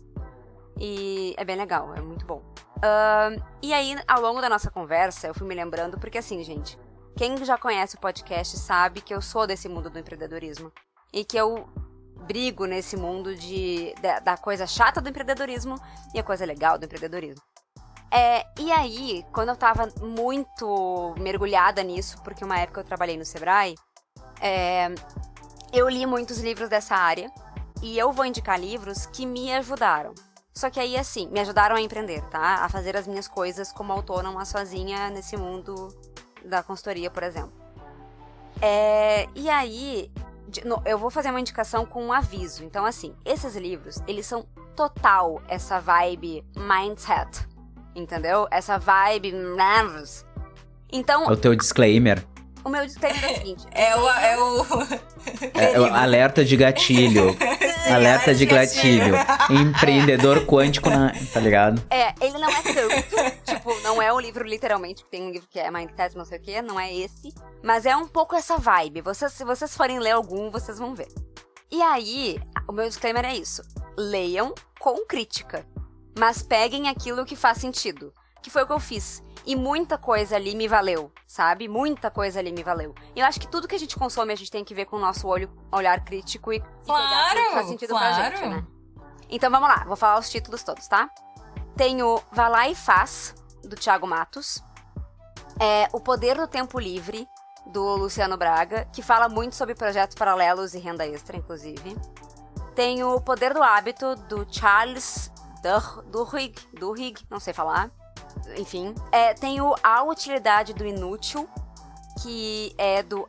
E é bem legal, é muito bom. E aí, ao longo da nossa conversa, eu fui me lembrando, porque assim, gente, quem já conhece o podcast sabe que eu sou desse mundo do empreendedorismo, e que eu brigo nesse mundo da coisa chata do empreendedorismo e a coisa legal do empreendedorismo. E aí, quando eu tava muito mergulhada nisso, porque uma época eu trabalhei no Sebrae, eu li muitos livros dessa área, e eu vou indicar livros que me ajudaram. Só que aí, assim, me ajudaram a empreender, tá? A fazer as minhas coisas como autônoma, sozinha, nesse mundo da consultoria, por exemplo. E aí... eu vou fazer uma indicação com um aviso. Então, assim, esses livros, eles são total essa vibe mindset, entendeu? Essa vibe nervous. Então... É o teu disclaimer. O meu disclaimer é o seguinte... É o alerta de gatilho. Alerta de gatilho. Empreendedor quântico, tá ligado? Ele não é tanto. Tipo, não é o livro literalmente, que tem um livro que é Mindset, não sei o quê, não é esse. Mas é um pouco essa vibe. Se vocês forem ler algum, vocês vão ver. E aí, o meu disclaimer é isso. Leiam com crítica. Mas peguem aquilo que faz sentido. Que foi o que eu fiz. E muita coisa ali me valeu, sabe? Muita coisa ali me valeu. E eu acho que tudo que a gente consome, a gente tem que ver com o nosso olhar crítico e pegar tudo que faz sentido pra gente, né? Então vamos lá, vou falar os títulos todos, tá? Tem o Vá Lá e Faz, do Thiago Matos. O Poder do Tempo Livre, do Luciano Braga, que fala muito sobre projetos paralelos e renda extra, inclusive. Tem o Poder do Hábito, do Charles Duhigg, não sei falar. Enfim. Tem A Utilidade do Inútil, que é do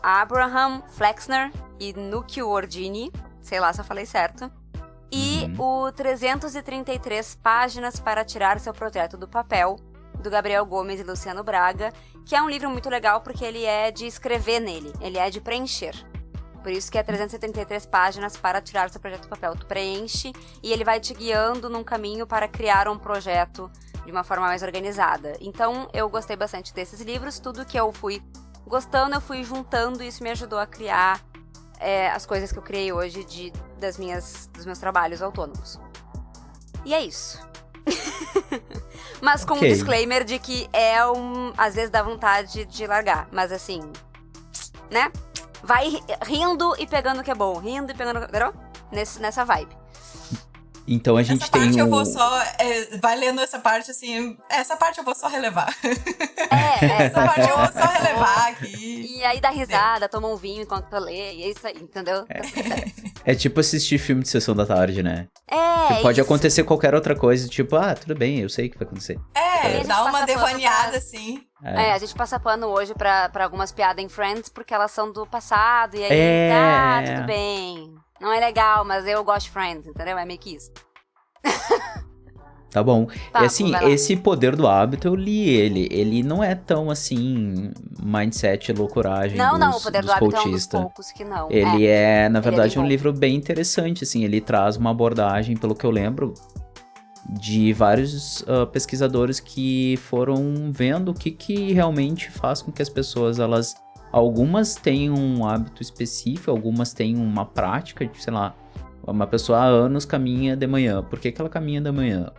Abraham Flexner e Nukio Ordini. Sei lá se eu falei certo. E o 333 Páginas para Tirar Seu Projeto do Papel, do Gabriel Gomes e Luciano Braga, que é um livro muito legal porque ele é de escrever nele, ele é de preencher. Por isso que é 333 páginas para tirar seu projeto do papel. Tu preenche e ele vai te guiando num caminho para criar um projeto de uma forma mais organizada. Então, eu gostei bastante desses livros. Tudo que eu fui gostando, eu fui juntando e isso me ajudou a criar as coisas que eu criei hoje dos meus trabalhos autônomos. E é isso. Mas com um disclaimer de que às vezes dá vontade de largar. Mas assim, né? Vai rindo e pegando o que é bom. Rindo e pegando o que... Entendeu? Nessa vibe. Então a gente essa tem parte eu vou só... vai lendo essa parte assim... Essa parte eu vou só relevar. Essa parte eu vou só relevar aqui. E aí dá risada, toma um vinho enquanto tu lê. E é isso aí, entendeu? É tipo assistir filme de sessão da tarde, né? Pode isso. acontecer qualquer outra coisa. Tipo, tudo bem, eu sei o que vai acontecer. Dá uma devaneada assim. A gente passa pano hoje pra algumas piadas em Friends, porque elas são do passado, e aí, tudo bem. Não é legal, mas eu gosto de Friends, entendeu? É meio que isso. Tá bom. E assim, esse Poder do Hábito, eu li ele. Ele não é tão, assim, mindset, loucuragem o Poder do Hábito é um dos poucos que não. Ele na verdade, um livro bem interessante, assim. Ele traz uma abordagem, pelo que eu lembro, de vários pesquisadores que foram vendo o que realmente faz com que as pessoas, algumas têm um hábito específico, algumas têm uma prática de, sei lá, uma pessoa há anos caminha de manhã. Por que ela caminha de manhã?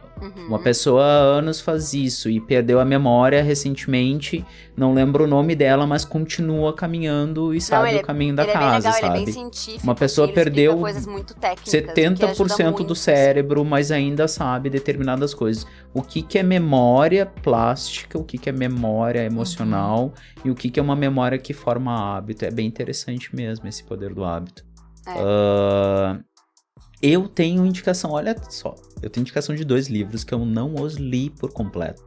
Uma pessoa há anos faz isso e perdeu a memória recentemente, não lembro o nome dela, mas continua caminhando e sabe o caminho da casa, bem legal, sabe? Ele é bem científico, uma pessoa perdeu coisas muito técnicas, 70% do cérebro, mas ainda sabe determinadas coisas. O que é memória plástica, o que é memória emocional e o que é uma memória que forma hábito. É bem interessante mesmo esse Poder do Hábito. Eu tenho indicação, olha só, eu tenho indicação de 2 livros que eu não os li por completo.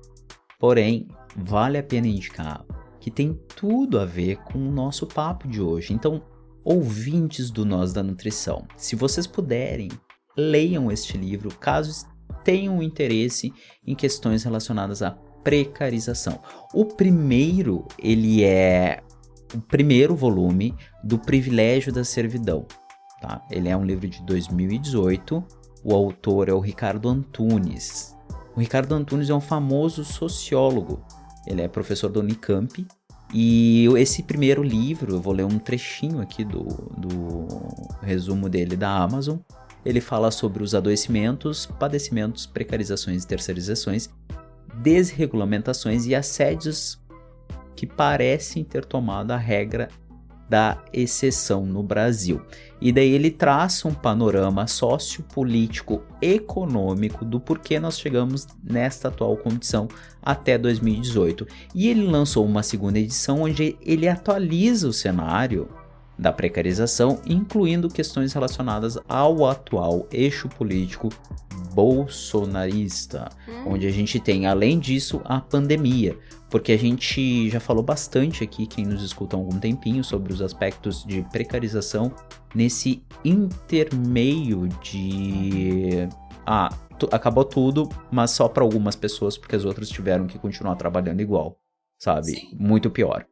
Porém, vale a pena indicar, que tem tudo a ver com o nosso papo de hoje. Então, ouvintes do Nós da Nutrição, se vocês puderem, leiam este livro, caso tenham interesse em questões relacionadas à precarização. O primeiro, ele é o primeiro volume do Privilégio da Servidão. Tá? Ele é um livro de 2018, o autor é o Ricardo Antunes. O Ricardo Antunes é um famoso sociólogo, ele é professor da Unicamp, e esse primeiro livro, eu vou ler um trechinho aqui do resumo dele da Amazon. Ele fala sobre os adoecimentos, padecimentos, precarizações e terceirizações, desregulamentações e assédios que parecem ter tomado a regra da exceção no Brasil. E daí ele traça um panorama sociopolítico econômico do porquê nós chegamos nesta atual condição até 2018. E ele lançou uma segunda edição onde ele atualiza o cenário da precarização, incluindo questões relacionadas ao atual eixo político bolsonarista, onde a gente tem, além disso, a pandemia, porque a gente já falou bastante aqui, quem nos escuta há algum tempinho, sobre os aspectos de precarização nesse intermeio de acabou tudo, mas só para algumas pessoas, porque as outras tiveram que continuar trabalhando igual, sabe? Sim. Muito pior.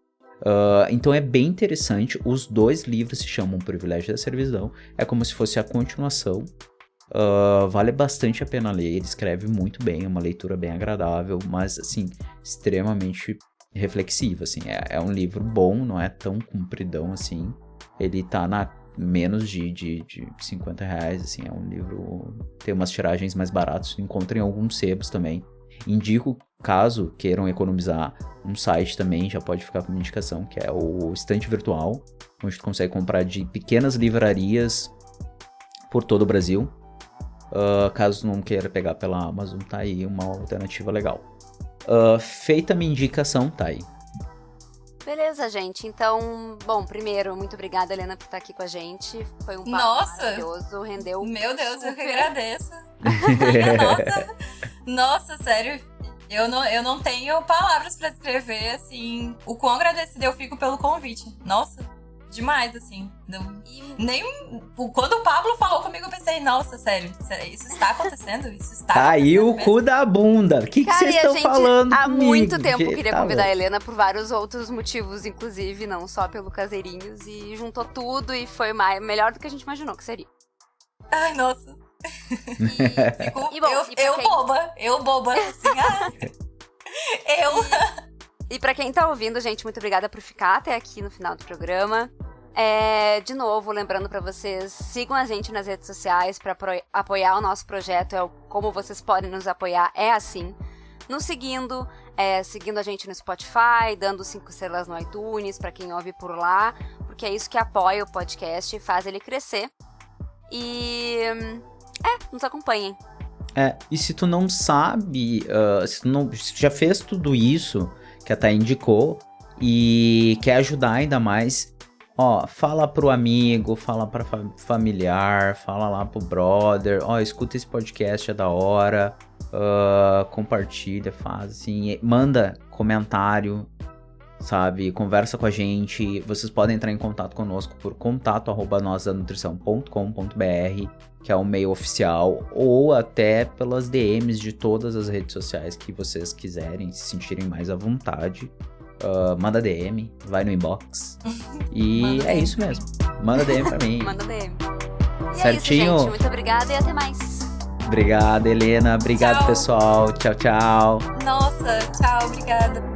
Então é bem interessante. Os 2 livros se chamam Privilégio da Servidão. É como se fosse a continuação. Vale bastante a pena ler. Ele escreve muito bem, é uma leitura bem agradável, mas assim, extremamente reflexiva, assim. É um livro bom, não é tão compridão assim. Ele tá na menos de 50 reais, assim. É um livro, tem umas tiragens mais baratas, encontra em alguns sebos também. Indico, caso queiram economizar, um site também já pode ficar como indicação, que é o Estante Virtual, onde tu consegue comprar de pequenas livrarias por todo o Brasil. Caso não queira pegar pela Amazon, tá aí uma alternativa legal. Feita a minha indicação, tá aí. Beleza, gente. Então, bom, primeiro, muito obrigada, Helena, por estar aqui com a gente. Foi um papo maravilhoso, rendeu. Meu Deus, eu que agradeço. Nossa, sério. Eu não tenho palavras pra descrever, assim, o quão agradecida eu fico pelo convite. Nossa, demais, assim. Quando o Pablo falou comigo, eu pensei, nossa, sério, isso está acontecendo? Isso está Caiu o cu da bunda. O que vocês estão falando há comigo? muito tempo eu queria convidar a Helena por vários outros motivos, inclusive, não só pelo Caseirinhos, e juntou tudo e foi melhor do que a gente imaginou que seria. Ai, nossa. Eu boba, assim, E pra quem tá ouvindo, gente, muito obrigada por ficar até aqui no final do programa. De novo, lembrando pra vocês, sigam a gente nas redes sociais pra apoiar o nosso projeto. Como vocês podem nos apoiar, é assim. Nos seguindo, seguindo a gente no Spotify, dando 5 estrelas no iTunes pra quem ouve por lá, porque é isso que apoia o podcast e faz ele crescer. E nos acompanhem. E se tu não sabe, se tu já fez tudo isso que a Thay indicou e quer ajudar ainda mais, fala pro amigo, fala pra familiar, fala lá pro brother, escuta esse podcast, é da hora, compartilha, faz assim, manda comentário, sabe, conversa com a gente. Vocês podem entrar em contato conosco por contato@nozdanutrição.com.br, que é o e-mail oficial, ou até pelas DMs de todas as redes sociais que vocês quiserem, se sentirem mais à vontade. Manda DM, vai no inbox. E é isso mesmo. Manda DM pra mim. Manda DM. E certinho? É isso, gente. Muito obrigada e até mais. Obrigado, Helena. Obrigado, tchau. Pessoal. Tchau, tchau. Nossa, tchau, obrigada.